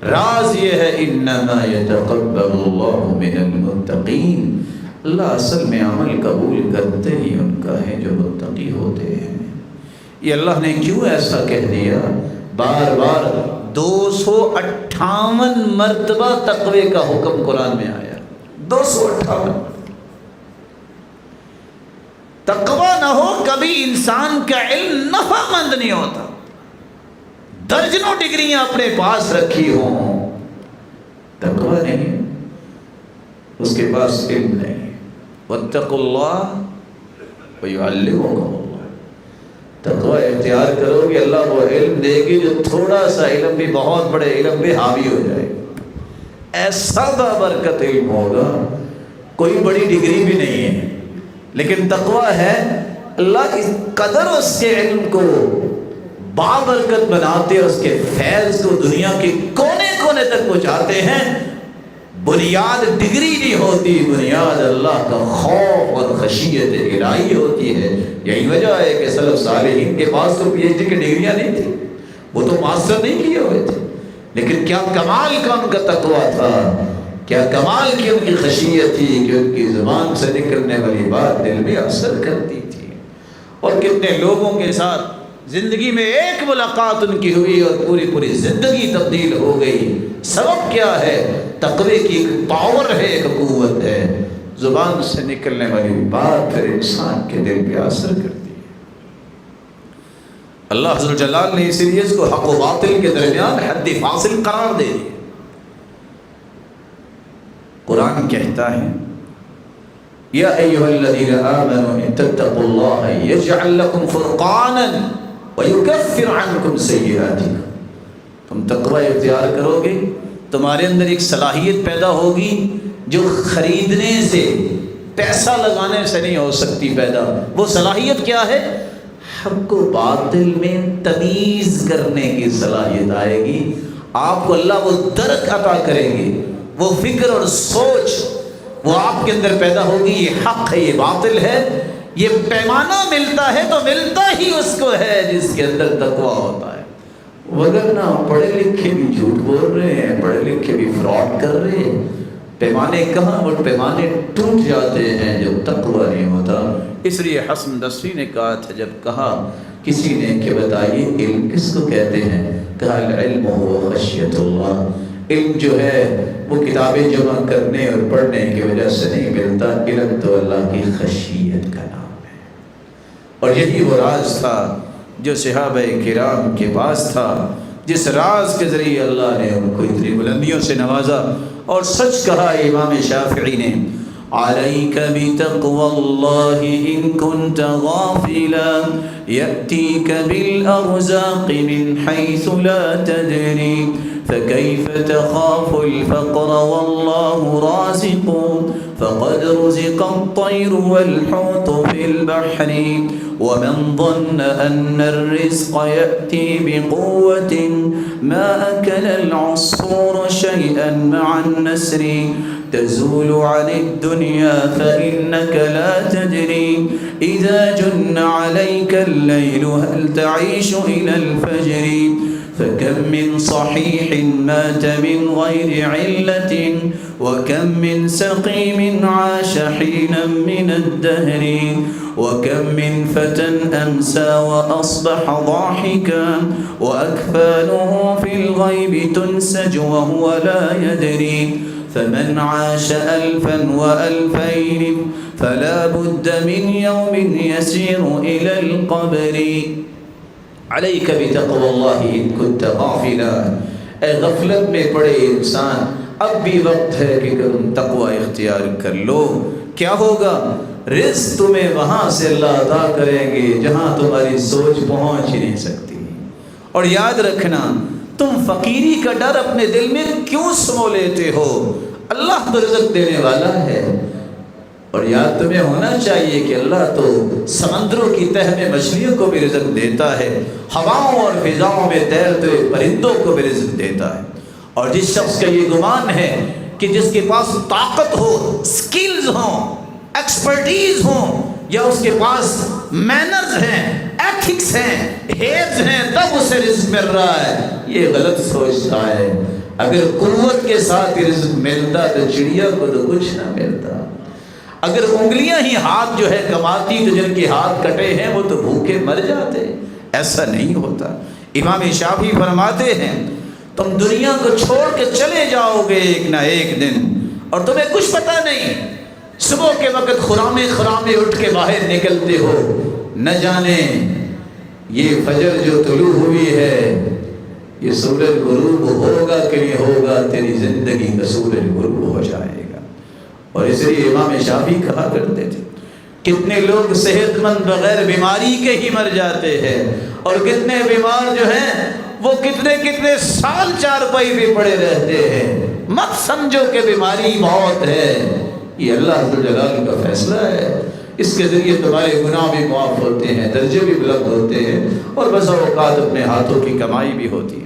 راز یہ ہے انما یتقبل اللہ من المتقین، اللہ اصل میں عمل قبول کرتے ہی ان کا ہے جو متقی ہوتے ہیں۔ یہ اللہ نے کیوں ایسا کہہ دیا؟ بار بار 258 مرتبہ تقوی کا حکم قرآن میں آیا، 258۔ تقوی نہ ہو کبھی انسان کا علم نفع مند نہیں ہوتا. درجنوں ڈگریاں اپنے پاس رکھی ہوں، تقوی نہیں، اس کے پاس علم نہیں. واتقوا اللہ ویعلمکم اللہ. تقوی اختیار کرو گے اللہ وہ علم دے گی جو تھوڑا سا علم بھی بہت بڑے علم پہ حاوی ہو جائے. ایسا بابرکت علم ہوگا، کوئی بڑی ڈگری بھی نہیں ہے، لیکن تقوی ہے اللہ کی قدر اس کے علم کو بابرکت بناتے، اس کے فیض کو دنیا کے کونے کونے تک پہنچاتے ہیں. بنیاد ڈگری نہیں ہوتی، بنیاد اللہ کا خوف اور خشیت الہی ہوتی ہے. یہی وجہ ہے کہ سلف صالحین کے پاس تو پی ایچ ڈی کی ڈگریاں نہیں تھیں، وہ تو ماسٹر نہیں کیے ہوئے تھے، لیکن کیا کمال کا ان کا تقویٰ تھا، کیا کمال کی ان کی خشیت تھی کہ ان کی زبان سے نکلنے والی بات دل میں اثر کرتی تھی. اور کتنے لوگوں کے ساتھ زندگی میں ایک ملاقات ان کی ہوئی اور پوری پوری زندگی تبدیل ہو گئی. سبب کیا ہے؟ تقوی کی ایک پاور ہے، ایک قوت ہے. زبان سے نکلنے والی بات پھر انسان کے دل پہ اثر کرتی ہے. اللہ عز و جلال نے اسی لیے اس کو حق و باطل کے درمیان حد فاصل قرار دے دیا. قرآن کہتا ہے یا ایھا الذین آمنوا ان تتقوا اللہ یجعل لکم فرقانا ویکفر عنکم سیئاتکم. تم تقوی اختیار کرو گے، تمہارے اندر ایک صلاحیت پیدا ہوگی جو خریدنے سے، پیسہ لگانے سے نہیں ہو سکتی پیدا. وہ صلاحیت کیا ہے؟ حق و باطل میں تمیز کرنے کی صلاحیت آئے گی. آپ کو اللہ وہ درک عطا کریں گے، وہ فکر اور سوچ وہ آپ کے اندر پیدا ہوگی. یہ حق ہے، یہ باطل ہے. یہ پیمانہ ملتا ہے تو ملتا ہی اس کو ہے جس کے اندر تقویٰ ہوتا ہے. وگرنہ پڑھے لکھے بھی جھوٹ بول رہے ہیں، پڑھے لکھے بھی فراڈ کر رہے ہیں. پیمانے کہاں؟ وہ پیمانے ٹوٹ جاتے ہیں جب تقویٰ نہیں ہوتا. اس لیے حسن بصری نے کہا تھا، جب کہا کسی نے کہ بتائیے علم کس کو کہتے ہیں، کہا العلم هو خشیت اللہ. علم جو ہے وہ کتابیں جمع کرنے اور پڑھنے کی وجہ سے نہیں ملتا، علم تو اللہ کی خشیت کا نام ہے. اور یہی وہ راز تھا جو صحابہ کرام کے پاس تھا، جس راز کے ذریعے اللہ نے ان کو اتنی بلندیوں سے نوازا. اور سچ کہا امام شافعی نے، علیک بتقوی اللہ ان کنت غافلا یأتیک بالارزاق من حیث لا تدری فكيف تخاف الفقر والله رازق فقد رزق الطير والحوت في البحر ومن ظن أن الرزق يأتي بقوة ما أكل العصفور شيئا مع النسر تزول عن الدنيا فإنك لا تدري إذا جن عليك الليل هل تعيش إلى الفجر فكم من صحيح مات من غير علة وكم من سقيم عاش حينا من الدهر وكم من فتى أمسى وأصبح ضاحكا وأكفانه في الغيب تنسج وهو لا يدري فمن عاش 1000 و2000 فلا بد من يوم يسير إلى القبر. علیک بتقوی اللہ ان کنت غافلا. اے غفلت میں پڑے انسان، اب بھی وقت ہے کہ تم تقوی اختیار کر لو. کیا ہوگا؟ رزق تمہیں وہاں سے اللہ عطا کریں گے جہاں تمہاری سوچ پہنچ ہی نہیں سکتی. اور یاد رکھنا، تم فقیری کا ڈر اپنے دل میں کیوں سمو لیتے ہو؟ اللہ تو رزق دینے والا ہے. اور یاد تمہیں ہونا چاہیے کہ اللہ تو سمندروں کی تہ میں مچھلیوں کو بھی رزق دیتا ہے، ہواؤں اور فضاؤں میں تیرتے ہوئے پرندوں کو بھی رزق دیتا ہے. اور جس شخص کا یہ گمان ہے کہ جس کے پاس طاقت ہو، سکلز ہوں، ایکسپرٹیز ہوں، یا اس کے پاس مینرز ہیں، ایتھکس ہیں، ہیبز ہیں، تب اسے رزق مل رہا ہے، یہ غلط سوچتا ہے. اگر قوت کے ساتھ رزق ملتا تو چڑیا کو تو کچھ نہ ملتا. اگر انگلیاں ہی ہاتھ جو ہے کماتی تو جن کے ہاتھ کٹے ہیں وہ تو بھوکے مر جاتے. ایسا نہیں ہوتا. امام شافعی فرماتے ہیں تم دنیا کو چھوڑ کے چلے جاؤ گے ایک نہ ایک دن، اور تمہیں کچھ پتہ نہیں صبح کے وقت خرامے خرامے اٹھ کے باہر نکلتے ہو، نہ جانے یہ فجر جو طلوع ہوئی ہے یہ سورج غروب ہوگا کہ نہیں ہوگا، تیری زندگی کا سورج غروب ہو جائے گا۔ اور اس لیے امام شافعی کہا کرتے تھے کتنے لوگ صحت مند بغیر بیماری کے ہی مر جاتے ہیں، اور کتنے بیمار جو ہیں وہ کتنے سال چارپائی پہ پڑے رہتے ہیں۔ مت سمجھو کہ بیماری موت ہے، یہ اللہ ذو الجلال کا فیصلہ ہے۔ اس کے ذریعے تمہارے گناہ بھی معاف ہوتے ہیں، درجے بھی بلند ہوتے ہیں، اور بسا اوقات اپنے ہاتھوں کی کمائی بھی ہوتی ہے۔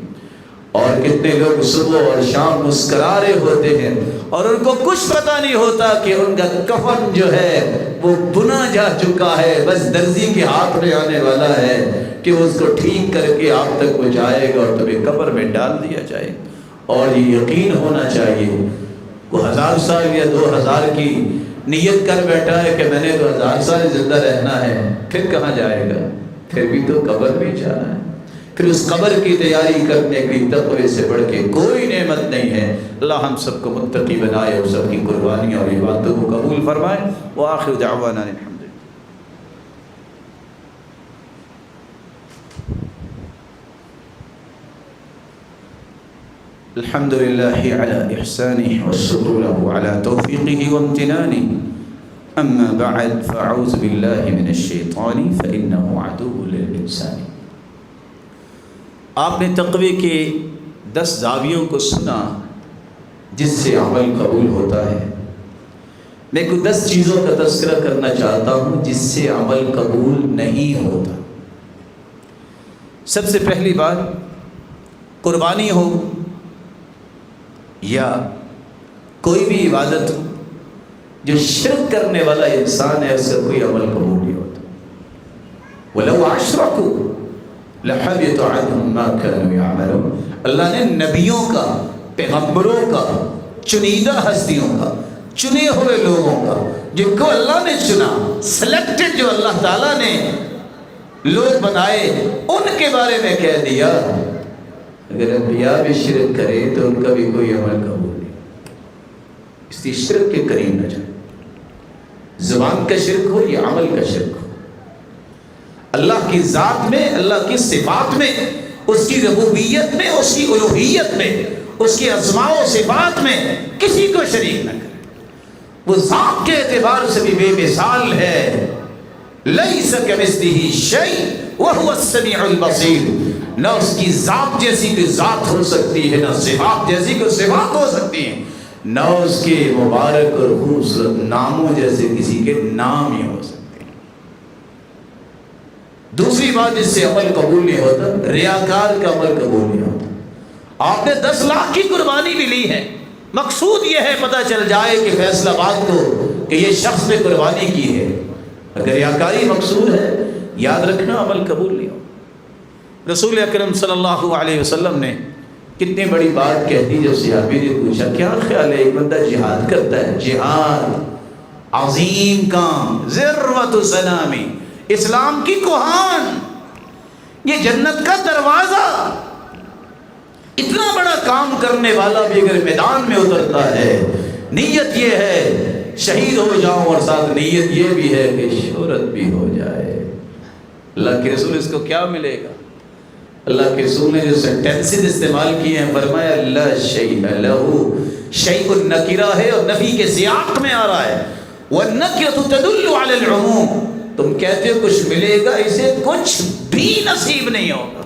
اور کتنے لوگ صبح اور شام مسکرا رہے ہوتے ہیں اور ان کو کچھ پتہ نہیں ہوتا کہ ان کا کفن جو ہے وہ بنا جا چکا ہے، بس درزی کے ہاتھ میں آنے والا ہے کہ اس کو ٹھیک کر کے آپ تک پہنچائے گا اور تمہیں قبر میں ڈال دیا جائے۔ اور یہ یقین ہونا چاہیے، وہ 1000 سال یا 2000 کی نیت کر بیٹھا ہے کہ میں نے 2000 سال زندہ رہنا ہے، پھر کہاں جائے گا؟ پھر بھی تو قبر میں جانا ہے۔ پھر اس قبر کی تیاری کرنے کے لیے تقوی سے بڑھ کے کوئی نعمت نہیں ہے۔ اللہ ہم سب کو متقی بنائے اور سب کی قربانیاں اور عبادتوں کو قبول فرمائے۔ وآخر دعوانا الحمد للہ۔ الحمد للہ علی احسانہ والشکر لہ علی توفیقہ وامتنانہ، اما بعد فاعوذ باللہ من الشیطان فانہ عدو للانسان۔ آپ نے تقوی کے 10 زاویوں کو سنا جس سے عمل قبول ہوتا ہے۔ میں کوئی 10 چیزوں کا تذکرہ کرنا چاہتا ہوں جس سے عمل قبول نہیں ہوتا۔ سب سے پہلی بات، قربانی ہو یا کوئی بھی عبادت ہو، جو شرک کرنے والا انسان ہے اس کا کوئی عمل قبول نہیں ہوتا۔ وَلَوْ أَشْرَكُوا لَحَبِطَ عَنْهُمْ مَا كَانُوا يَعْمَلُونَ۔ اللہ نے نبیوں کا، پیغمبروں کا، چنیدہ ہستیوں کا، چنے ہوئے لوگوں کا، جن کو اللہ نے چنا، سلیکٹڈ جو اللہ تعالیٰ نے لوگ بنائے، ان کے بارے میں کہہ دیا اگر انبیاء بھی شرک کرے تو ان کا بھی کوئی عمل قبول نہیں۔ اس لیے شرک کے قریب نہ جائے، زبان کا شرک ہو یا عمل کا شرک ہو۔ اللہ کی ذات میں، اللہ کی صفات میں، اس کی ربوبیت میں، اس کی الوہیت میں، اس کی اسماء و صفات میں کسی کو شریک نہ کرے۔ وہ ذات کے اعتبار سے بھی بے مثال ہے۔ لیس کمثلہ شیء وہو السمیع البصیر۔ نہ اس کی ذات جیسی کوئی ذات ہو سکتی ہے، نہ صفات جیسی کوئی صفات ہو سکتی ہے، نہ اس کے مبارک اور خوبصورت ناموں جیسے کسی کے نام ہی ہو سکتے۔ دوسری بات جس سے عمل قبول نہیں ہوتا، ریاکار کا عمل قبول نہیں ہوتا۔ آپ نے 10 لاکھ کی قربانی بھی لی ہے، مقصود یہ ہے پتہ چل جائے کہ فیصلہ بات کو کہ یہ شخص نے قربانی کی ہے۔ اگر ریاکاری مقصود ہے، یاد رکھنا عمل قبول نہیں ہوتا۔ رسول اکرم صلی اللہ علیہ وسلم نے کتنی بڑی بات کہہ دی جب صحابی نے پوچھا کیا خیال ہے ایک بندہ جہاد کرتا ہے، جہاد عظیم کام، ذروۃ سنامی، اسلام کی کوہان، یہ جنت کا دروازہ، اتنا بڑا کام کرنے والا بھی اگر میدان میں اترتا ہے، نیت یہ ہے شہید ہو جاؤں اور ساتھ نیت یہ بھی ہے کہ شہرت بھی ہو جائے، اللہ کے رسول اس کو کیا ملے گا؟ اللہ کے رسول نے جو سینٹینسز استعمال کیے ہیں، فرمایا لا شیء لہ، شیء نکرہ ہے اور نفی کے سیاق میں آ رہا ہے، والنکرۃ تدل علی العموم، تم کہتے ہو کچھ ملے گا، اسے کچھ بھی نصیب نہیں ہوگا۔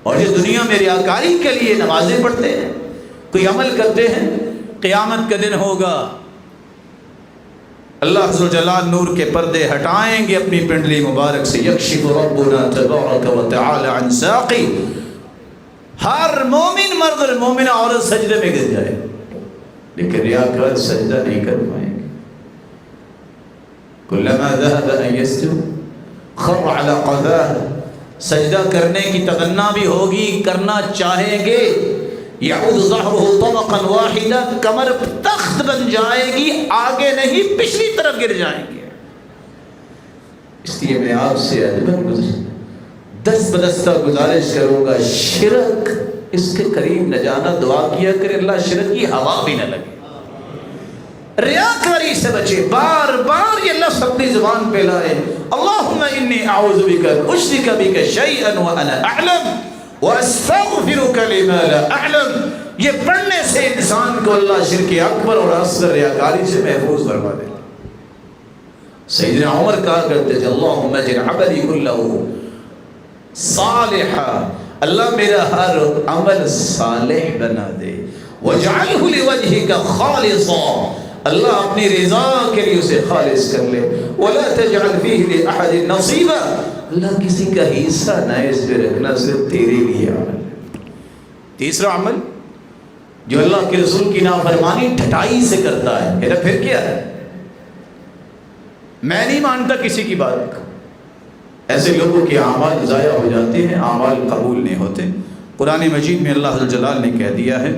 اور جو دنیا میں ریاکاری کے لیے نمازیں پڑھتے ہیں، کوئی عمل کرتے ہیں، قیامت کا دن ہوگا، اللہ عز و جلال نور کے پردے ہٹائیں گے اپنی پنڈلی مبارک سے، یکشف ربنا تبارک و تعالی عن ساقی، ہر مومن مرد اور مومنہ عورت سجدے میں گر جائے، لیکن ریاکار سجدہ نہیں کر پائیں گے۔ کلما ذهب ان يسجد خر على قفاه، سجدہ کرنے کی تمنا بھی ہوگی، کرنا چاہیں گے، یعود ظہرہ طبقا واحدا، کمر تخت بن جائے گی، آگے نہیں پچھلی طرف گر جائیں گے۔ اس لیے میں آپ سے دست بدستہ گزارش کروں گا، شرک اس کے قریب نہ جانا، دعا کیا کرے اللہ شرک کی ہوا بھی نہ لگے۔ ریاکاری سے بچے. بار بار یہ لفظ اپنی زبان پہ لائے, اللہم انی اعوذ بک ان اشرک بک شیئا وانا اعلم واستغفرک لما لا اعلم. یہ پڑھنے سے انسان کو اللہ شرک اکبر اور اصغر ریاکاری سے محفوظ فرما دے. سیدنا عمر کہا کرتے تھے اللہم اجعل عملی کلہ صالحا, اللہ میرا ہر عمل صالح بنا دے. وَاجْعَلْهُ لِوَجْهِكَ خَالِصًا, اللہ اپنی رضا کے لیے اسے خالص کر لے. وَلَا تَجْعَلْ فِيهِ لِأَحَدٍ نَصِيبًا, اللہ کسی کا حصہ نہ اس پہ رکھنا, صرف تیرے لیے عمل. تیسرا عمل جو اللہ کے رسول کی نافرمانی ڈھٹائی سے کرتا ہے, کہتا پھر کیا ہے, میں نہیں مانتا کسی کی بات. ایسے لوگوں کے اعمال ضائع ہو جاتے ہیں, اعمال قبول نہیں ہوتے. قرآن مجید میں اللہ جلال نے کہہ دیا ہے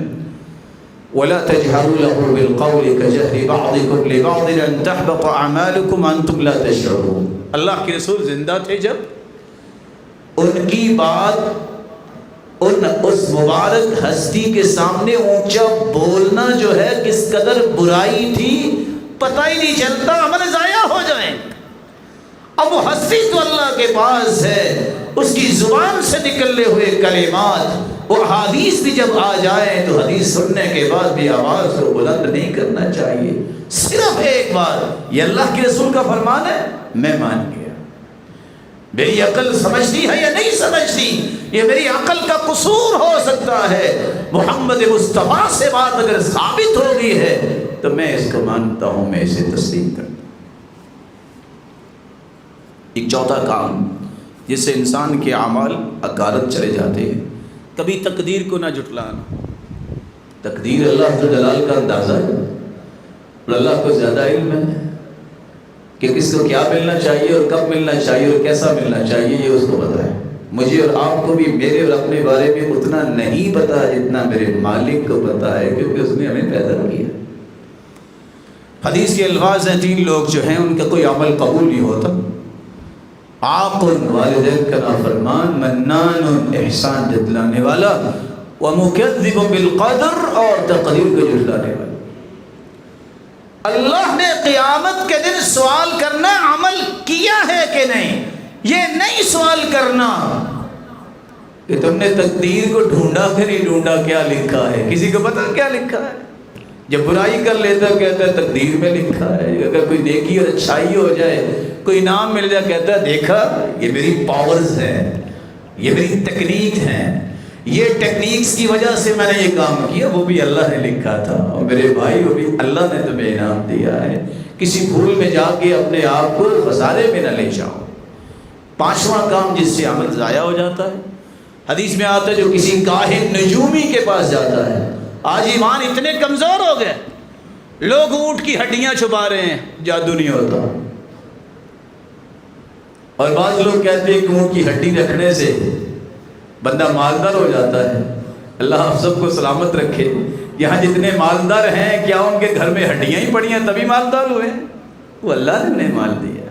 وَلَا تَجْهَرُوا لَهُ بِالْقَوْلِ كَجَهْرِ بَعْضِكُمْ لِبَعْضٍ أَن تَحْبَطَ أَعْمَالُكُمْ وَأَنْتُمْ لَا تَشْعُرُونَ. اللہ کے رسول زندہ تھے جب ان کی بات اس مبارک ہستی کے سامنے اونچا بولنا جو ہے کس قدر برائی تھی پتہ ہی نہیں چلتا, عمل ضائع ہو جائیں. اب وہ ہستی تو اللہ کے پاس ہے, اس کی زبان سے نکلنے ہوئے کلمات وہ حدیث بھی جب آ جائیں تو حدیث سننے کے بعد بھی آواز کو بلند نہیں کرنا چاہیے. صرف ایک بار یہ اللہ کے رسول کا فرمان ہے, میں مان گیا. میری عقل سمجھتی ہے یا نہیں سمجھتی, یہ میری عقل کا قصور ہو سکتا ہے. محمد مصطفیٰ سے بات اگر ثابت ہو گئی ہے تو میں اس کو مانتا ہوں, میں اسے تسلیم کرتا ہوں. ایک چوتھا کام جس سے انسان کے اعمال اکارت چلے جاتے ہیں, کبھی تقدیر کو نہ جھٹلانا. تقدیر اللہ جلال کا اندازہ ہے اور اللہ کو زیادہ علم ہے کہ کس کو کیا ملنا چاہیے اور کب ملنا چاہیے اور کیسا ملنا چاہیے, یہ اس کو پتہ ہے. مجھے اور آپ کو بھی میرے اور اپنے بارے میں اتنا نہیں پتا جتنا میرے مالک کو پتا ہے, کیونکہ اس نے ہمیں پیدا کیا. حدیث کے الفاظ ہیں 3 لوگ جو ہیں ان کا کوئی عمل قبول نہیں ہوتا. عاقل والدین کا نافرمان, منان احسان جتلانے والا, ومکذب بالقدر اور تقدیر کو جھٹلانے والا. اللہ نے قیامت کے دن سوال کرنا عمل کیا ہے کہ نہیں, یہ نہیں سوال کرنا کہ تم نے تقدیر کو ڈھونڈا کہ نہیں ڈھونڈا, کیا لکھا ہے. کسی کو پتا کیا لکھا ہے؟ جب برائی کر لیتا کہتا ہے تقدیر میں لکھا ہے. اگر کوئی نیکی اور اچھائی ہو جائے, کوئی نام مل جائے, کہتا ہے دیکھا یہ میری پاورز ہیں, یہ میری تکنیک ہیں, یہ ٹیکنیکس کی وجہ سے میں نے یہ کام کیا, وہ بھی اللہ نے لکھا تھا. اور میرے بھائی وہ بھی اللہ نے تمہیں انعام دیا ہے. کسی بھول میں جا کے اپنے آپ کو خسارے میں نہ لے جاؤ. 5واں کام جس سے عمل ضائع ہو جاتا ہے, حدیث میں آتا ہے جو کسی کاہن نجومی کے پاس جاتا ہے. آج ایمان اتنے کمزور ہو گئے, لوگ اونٹ کی ہڈیاں چھپا رہے ہیں, جادو نہیں ہوتا. اور بعض لوگ کہتے ہیں کہ اونٹ کی ہڈی رکھنے سے بندہ مالدار ہو جاتا ہے. اللہ آپ سب کو سلامت رکھے. یہاں جتنے مالدار ہیں کیا ان کے گھر میں ہڈیاں ہی پڑی ہیں تبھی مالدار ہوئے؟ وہ اللہ نے انہیں مال دیا.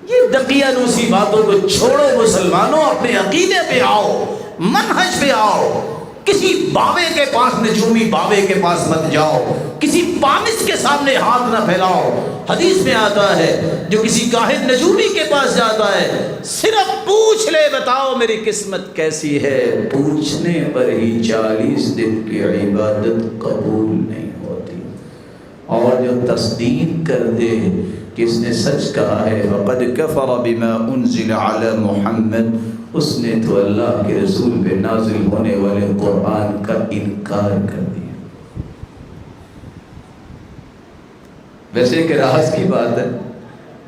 یہ دقیانوسی باتوں کو چھوڑو مسلمانوں, اپنے عقیدے پہ آؤ, منہج پہ آؤ. کسی بابے کے پاس, نجومی بابے کے پاس مت جاؤ, کسی پامس کے سامنے ہاتھ نہ پھیلاؤ. حدیث میں آتا ہے جو کسی کاہن نجومی کے پاس جاتا ہے صرف پوچھ لے بتاؤ میری قسمت کیسی ہے, پوچھنے پر ہی 40 دن کی عبادت قبول نہیں ہوتی. اور جو تصدیق کر دے کہ اس نے سچ کہا ہے وَقَدْ كَفَرَ بِمَا أُنزِلَ عَلَى مُحَمَّدٍ, اس نے تو اللہ کے رسول پہ نازل ہونے والے قرآن کا انکار کر دیا. ویسے ایک راز کی بات ہے,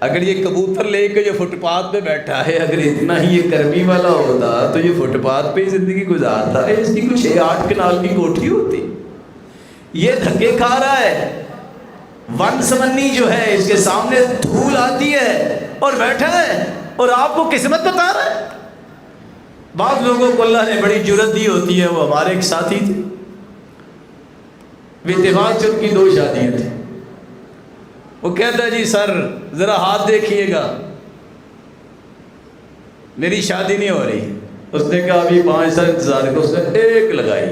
اگر یہ کبوتر لے کے جو فٹ پاتھ پہ بیٹھا ہے, اگر اتنا ہی یہ کرمی والا ہوتا تو یہ فٹ پاتھ پہ ہی زندگی گزارتا ہے. اس کی کچھ 8 کنال کی کوٹھی ہوتی. یہ دھکے کھا رہا ہے, ون سمنی جو ہے اس کے سامنے دھول آتی ہے اور بیٹھا ہے, اور آپ کو قسمت بتا رہا ہے. بعض لوگوں کو اللہ نے بڑی جرت دی ہوتی ہے. وہ ہمارے ایک ساتھی تھے, اتفاق سے ان کی 2 شادیاں تھیں. وہ کہتا ہے جی سر ذرا ہاتھ دیکھیے گا, میری شادی نہیں ہو رہی. اس نے کہا ابھی 5 سال انتظار کو. اس نے 1 لگائی.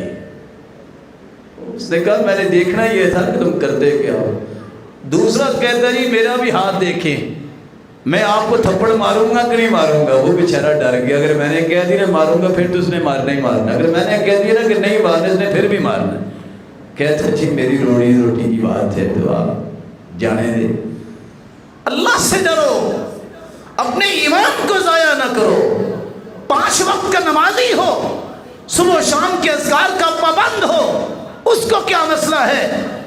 اس نے کہا میں نے دیکھنا یہ تھا کہ تم کرتے کیا ہو. دوسرا کہتا جی میرا بھی ہاتھ دیکھیں، میں آپ کو تھپڑ ماروں گا کہ نہیں ماروں گا؟ وہ بیچارہ ڈر گیا، اگر میں نے کہہ دیا ماروں گا پھر تو اس نے مارنا ہی مارنا، اگر میں نے کہہ دیا نا کہ نہیں مارنا اس نے پھر بھی مارنا۔ کہتا جی میری روٹی کی بات ہے تو آپ جانے دیں۔ اللہ سے ڈرو، اپنے ایمان کو ضائع نہ کرو۔ 5 وقت کا نمازی ہو، صبح و شام کے اذکار کا پابند ہو، اس کو کیا مسئلہ ہے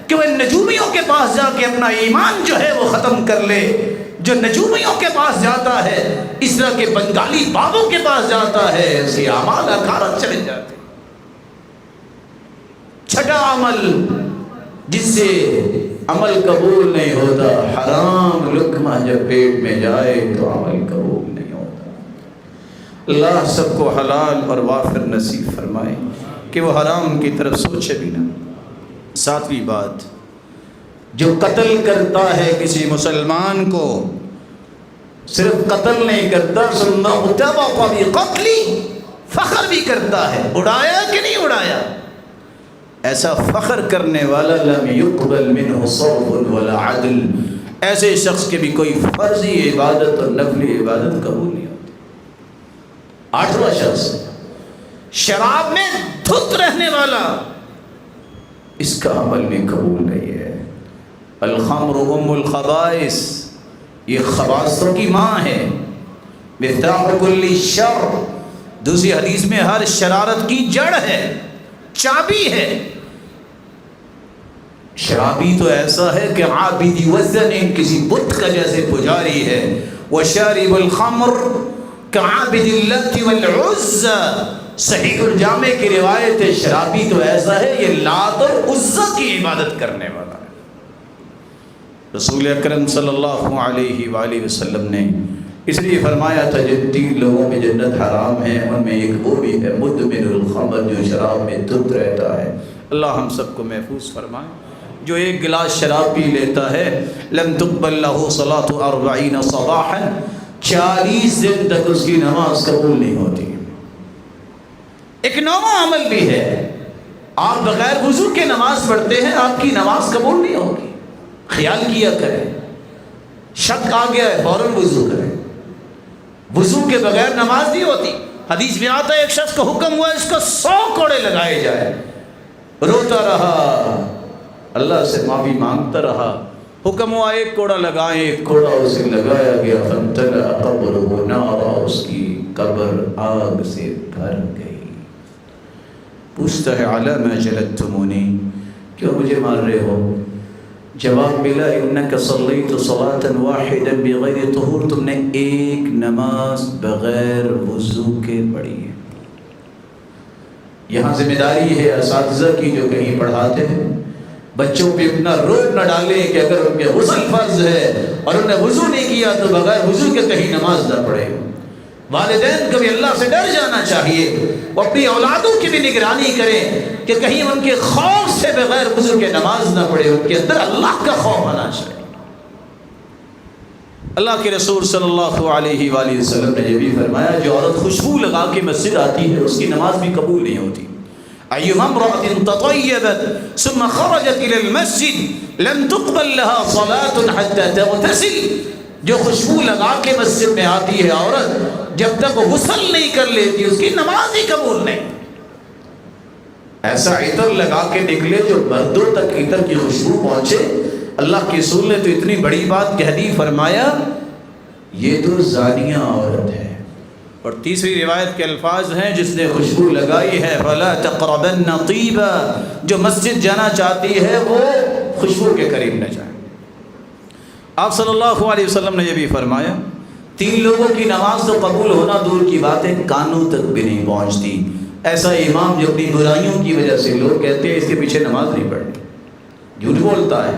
کہ وہ نجومیوں کے پاس جا کے اپنا ایمان جو ہے وہ ختم کر لے؟ جو نجومیوں کے پاس جاتا ہے، اس طرح کے بنگالی بابوں کے پاس جاتا ہے، اس کے اعمال اکارت چلے جاتے۔ چھٹا عمل جس سے عمل قبول نہیں ہوتا، حرام لقمہ جب پیٹ میں جائے تو عمل قبول نہیں ہوتا۔ اللہ سب کو حلال اور وافر نصیب فرمائے کہ وہ حرام کی طرف سوچے بھی نہ۔ 7ویں بات، جو قتل کرتا ہے کسی مسلمان کو، صرف قتل نہیں کرتا، ثم اتبع بقتل، فخر بھی کرتا ہے۔ اڑایا کہ نہیں اڑایا؟ ایسا فخر کرنے والا لم يقبل منه صوم ولا عدل، ایسے شخص کے بھی کوئی فرضی عبادت اور نفلی عبادت قبول نہیں ہوتی۔ 8واں شخص، شراب میں دھت رہنے والا، اس کا عمل بھی قبول نہیں ہے۔ الخمر ام الخبائث، یہ خباثتوں کی ماں ہے۔ مفتاح کل شر، دوسری حدیث میں ہر شرارت کی جڑ ہے، چابی ہے۔ شرابی تو ایسا ہے کہ عابد وزن، کسی بت کا جیسے پجاری ہے۔ وشارب الخمر کعابد اللات والعزى، صحیح الجامع کی روایت ہے، شرابی تو ایسا ہے یہ لات اور عزا کی عبادت کرنے والا ہے۔ رسول اکرم صلی اللہ علیہ وآلہ وسلم نے اس لیے فرمایا تھا جن 3 لوگوں میں جنت حرام ہے ان میں ایک وہ بھی ہے مدمن الخمر، جو شراب میں دھت رہتا ہے۔ اللہ ہم سب کو محفوظ فرمائے۔ جو 1 گلاس شراب پی لیتا ہے، لم تقبل له صلاة 40 صباحا، 40 دن تک اس کی نماز قبول نہیں ہوتی۔ ایک 9واں عمل بھی ہے، آپ بغیر وضو کے نماز پڑھتے ہیں، آپ کی نماز قبول نہیں ہوگی۔ خیال کیا کریں، شک آ گیا ہے فوراً وضو کریں، وضو کے بغیر نماز نہیں ہوتی۔ حدیث میں آتا ہے ایک شخص کا حکم ہوا اس کو 100 کوڑے لگائے جائے، روتا رہا، اللہ سے معافی مانگتا رہا، حکم ہوا 1 کوڑا لگائیں، 1 کوڑا اسے لگایا گیا، فامتلأ قبرہ نارا، اس کی قبر آگ سے بھر گئی۔ پوچھتا ہے علی ما جلدتمونی، کیوں مجھے مار رہے ہو؟ جواب ملا انک صلیت صلاۃ واحدا بغیر طہور، تم نے 1 نماز بغیر وضو کے پڑھی ہے۔ یہاں ذمہ داری ہے اساتذہ کی جو کہیں پڑھاتے ہیں، بچوں پہ اتنا روب نہ ڈالیں کہ اگر ان کے غسل فرض ہے اور انہوں نے وضو نہیں کیا تو بغیر وضو کے کہیں نماز نہ پڑھے۔ والدین کو بھی اللہ سے ڈر جانا چاہیے، وہ اپنی اولادوں کی بھی نگرانی کریں کہ کہیں ان کے خوف سے بغیر وضو کے نماز نہ پڑھے، ان کے اندر اللہ کا خوف آنا چاہیے۔ اللہ کے رسول صلی اللہ علیہ وآلہ وسلم نے یہ بھی فرمایا جو عورت خوشبو لگا کے مسجد آتی ہے اس کی نماز بھی قبول نہیں ہوتی۔ ایما امرأة تطیبت ثم خرجت الى المسجد لم تقبل لها صلاة حتى تغتسل، جو خوشبو لگا کے مسجد میں آتی ہے عورت، جب تک غسل نہیں کر لیتی اس کی نماز ہی قبول نہیں۔ ایسا عطر لگا کے نکلے جو مردوں تک عطر کی خوشبو پہنچے۔ اللہ کے رسول نے تو اتنی بڑی بات کہہ دی، فرمایا یہ تو زانیہ عورت ہے۔ اور تیسری روایت کے الفاظ ہیں جس نے خوشبو لگائی ہے فلا تقربن طیبا، جو مسجد جانا چاہتی ہے وہ خوشبو کے قریب نہ جائے۔ آپ صلی اللہ علیہ وسلم نے یہ بھی فرمایا 3 لوگوں کی نماز تو قبول ہونا دور کی بات ہے، کانوں تک بھی نہیں پہنچتی۔ ایسا امام جو اپنی برائیوں کی وجہ سے لوگ کہتے ہیں اس کے پیچھے نماز نہیں پڑھنی، جھوٹ بولتا ہے،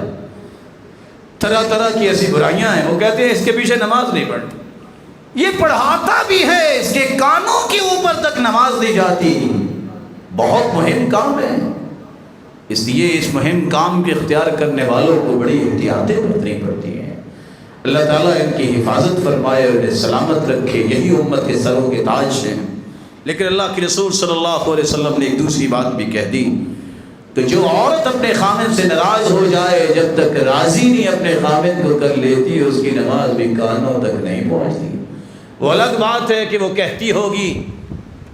طرح طرح کی ایسی برائیاں ہیں، وہ کہتے ہیں اس کے پیچھے نماز نہیں پڑھتی۔ یہ پڑھاتا بھی ہے، اس کے کانوں کے اوپر تک نماز نہیں جاتی۔ بہت مہم کام ہے، اس لیے اس مہم کام کے اختیار کرنے والوں کو بڑی احتیاطیں برتنی پڑتی ہیں۔ اللہ تعالیٰ ان کی حفاظت فرمائے اور انہیں سلامت رکھے، یہی امت کے سروں کے تاج ہیں۔ لیکن اللہ کے رسول صلی اللہ علیہ وسلم نے ایک دوسری بات بھی کہہ دی، کہ جو عورت اپنے خامن سے ناراض ہو جائے جب تک راضی نہیں اپنے خامن کو کر لیتی اس کی نماز بھی کانوں تک نہیں پہنچتی۔ وہ الگ بات ہے کہ وہ کہتی ہوگی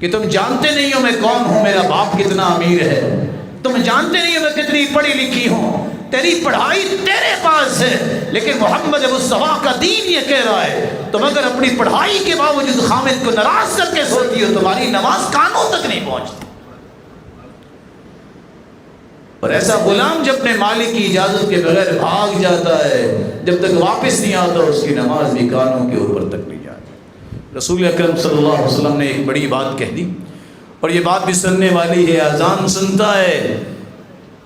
کہ تم جانتے نہیں ہو میں کون ہوں، میرا باپ کتنا امیر ہے، تم جانتے نہیں ہو میں کتنی پڑھی لکھی ہوں، تیری پڑھائی تیرے پاس ہے، لیکن محمد مصطفیٰ کا دین یہ کہہ رہا ہے تم اگر اپنی پڑھائی کے باوجود خامد کو ناراض کر کے سوتی ہو تمہاری نماز کانوں تک نہیں پہنچتی۔ اور ایسا غلام جب اپنے مالک کی اجازت کے بغیر بھاگ جاتا ہے جب تک واپس نہیں آتا اس کی نماز بھی کانوں کے اوپر تک نہیں جاتی۔ رسول اکرم صلی اللہ علیہ وسلم نے ایک بڑی بات کہہ دی اور یہ بات بھی سننے والی ہے، اذان سنتا ہے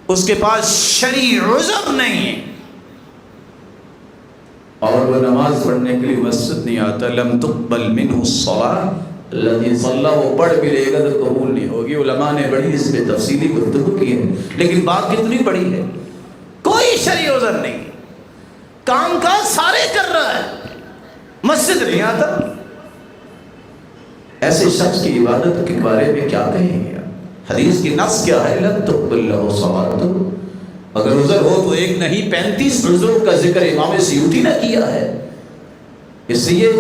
اس کے پاس شرعی عذر نہیں ہے اور وہ نماز پڑھنے کے لیے مسجد نہیں آتا، لم تقبل منہ الصلاۃ الذي صلى، وہ پڑھ بھی لے گا تو قبول نہیں ہوگی۔ علماء نے بڑی اس پہ تفصیلی گفتگو کی ہے، لیکن بات کتنی بڑی ہے، کوئی شرعی عذر نہیں، کام کاج سارے کر رہا ہے مسجد نہیں آتا۔ ایسے شخص کی عبادت کے بارے میں کیا کہیں گے؟ حدیث کی نص کیا ہے؟ لن تقبل له صلاۃ، اگر عذر ہو تو ایک نہیں 35 عذروں کا ذکر امام سیوطی نے کیا ہے۔ اس لیے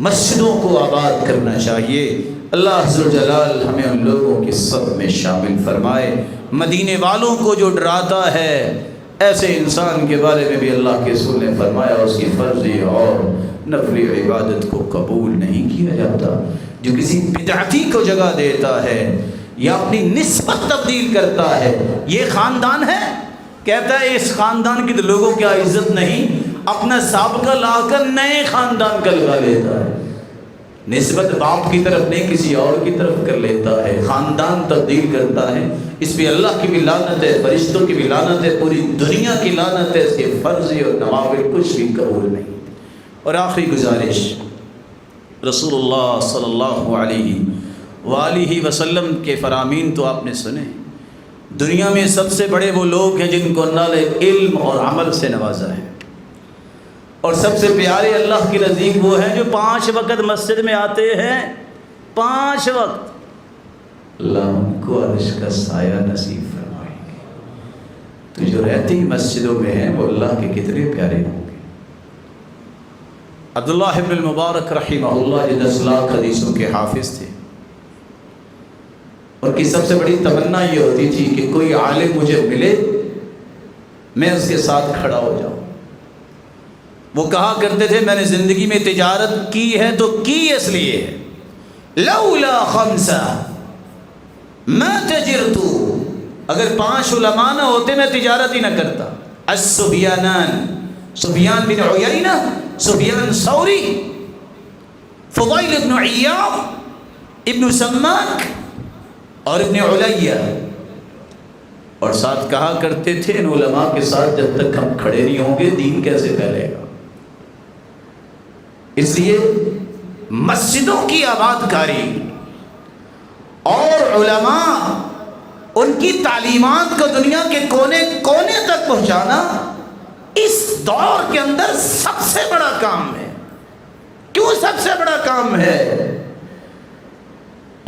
مسجدوں کو آباد کرنا چاہیے۔ اللہ عز و جلال ہمیں ان لوگوں کی صف میں شامل فرمائے۔ مدینے والوں کو جو ڈراتا ہے ایسے انسان کے بارے میں بھی اللہ کے رسول نے فرمایا اس کی فرضی اور نفلی عبادت کو قبول نہیں کیا جاتا۔ جو کسی بدعتی کو جگہ دیتا ہے یا اپنی نسبت تبدیل کرتا ہے، یہ خاندان ہے، کہتا ہے اس خاندان کی تو لوگوں کیا عزت نہیں، اپنا سابقہ لا کر نئے خاندان کا لگا لیتا ہے، نسبت باپ کی طرف نہیں کسی اور کی طرف کر لیتا ہے، خاندان تبدیل کرتا ہے۔ اس پہ اللہ کی بھی لعنت ہے، فرشتوں کی بھی لعنت ہے، پوری دنیا کی لعنت ہے، اس کے فرض اور نوافل کچھ بھی قبول نہیں۔ اور آخری گزارش، رسول اللہ صلی اللہ علیہ وآلہ وسلم کے فرامین تو آپ نے سنے، دنیا میں سب سے بڑے وہ لوگ ہیں جن کو اللہ نے علم اور عمل سے نوازا ہے، اور سب سے پیارے اللہ کے نزدیک وہ ہیں جو 5 وقت مسجد میں آتے ہیں، 5 وقت۔ اللہ ان کو عرش کا سایہ نصیب فرمائے گے۔ تو جو رہتی مسجدوں میں ہیں وہ اللہ کے کتنے پیارے ہوں گے۔ عبداللہ ابن المبارک رحمہ اللہ جو 10 لاکھ حدیثوں کے حافظ تھے، ان کی سب سے بڑی تمنا یہ ہوتی تھی کہ کوئی عالم مجھے ملے میں اس کے ساتھ کھڑا ہو جاؤں۔ وہ کہا کرتے تھے میں نے زندگی میں تجارت کی ہے تو کی اس لیے ہے، لولا 5 ما تجرت، اگر 5 علماء نہ ہوتے میں تجارت ہی نہ کرتا۔ السفیانان، سفیان بن عیینہ، سفیان ثوری، فضیل ابن عیاض، ابن سماک اور ابن علیہ، اور ساتھ کہا کرتے تھے ان علماء کے ساتھ جب تک ہم کھڑے نہیں ہوں گے دین کیسے پھیلے گا۔ اس لیے مسجدوں کی آباد کاری اور علماء ان کی تعلیمات کو دنیا کے کونے کونے تک پہنچانا اس دور کے اندر سب سے بڑا کام ہے۔ کیوں سب سے بڑا کام ہے؟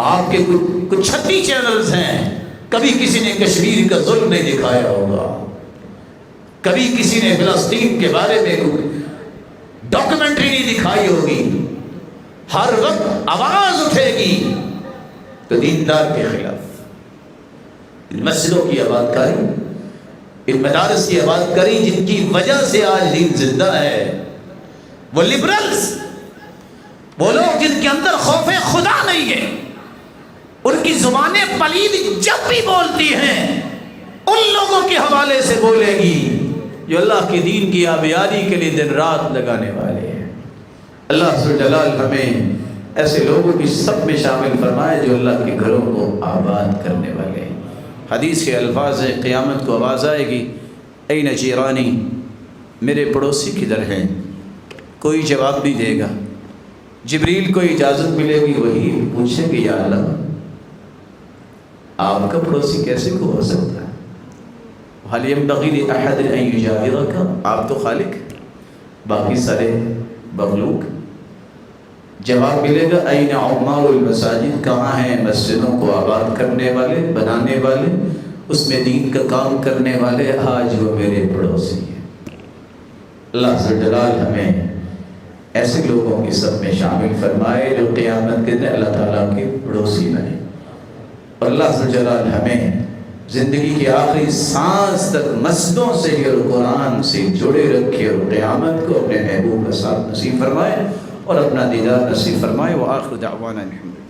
آپ کے کچھ 36 چینلز ہیں، کبھی کسی نے کشمیر کا ظلم نہیں دکھایا ہوگا، کبھی کسی نے فلسطین کے بارے میں ڈاکومنٹری نہیں دکھائی ہوگی، ہر وقت آواز اٹھے گی تو دیندار کے خلاف۔ ان مسجدوں کی آباد کاری، ان مدارس کی آباد کاری جن کی وجہ سے آج دین زندہ ہے، وہ لبرلز، وہ لوگ جن کے اندر خوف خدا نہیں ہے، ان کی زبانیں پلید جب بھی بولتی ہیں ان لوگوں کے حوالے سے بولے گی جو اللہ کے دین کی آبیاری کے لیے دن رات لگانے والے ہیں۔ اللہ سبحانہ جلال ہمیں ایسے لوگوں کی سب میں شامل فرمائے جو اللہ کے گھروں کو آباد کرنے والے ہیں۔ حدیث کے الفاظ ہیں، قیامت کو آواز آئے گی این جیرانی، میرے پڑوسی کدھر ہیں؟ کوئی جواب نہیں دے گا۔ جبریل کو اجازت ملے گی، وہی پوچھیں گے یا اللہ آپ کا پڑوسی کیسے کو ہو سکتا ہے؟ حل ينبغي لأحد أن يجاورك، آپ تو خالق، باقی سارے مخلوق۔ جواب ملے گا این عمار المساجد، کہاں ہیں مسجدوں کو آباد کرنے والے، بنانے والے؟ اس میں دین کا کام کرنے والے، آج وہ میرے پڑوسی ہیں۔ اللہ ذو الجلال ہمیں ایسے لوگوں کی سب میں شامل فرمائے جو قیامت کے دن اللہ تعالیٰ کے پڑوسی بنے، اور اللہ ذو الجلال ہمیں زندگی کی آخری سانس تک مسجدوں سے اور قرآن سے جڑے رکھے، اور قیامت کو اپنے محبوب کا ساتھ نصیب فرمائے اور اپنا دیدار نصیب فرمائے۔ وآخر دعوانا الحمد للہ۔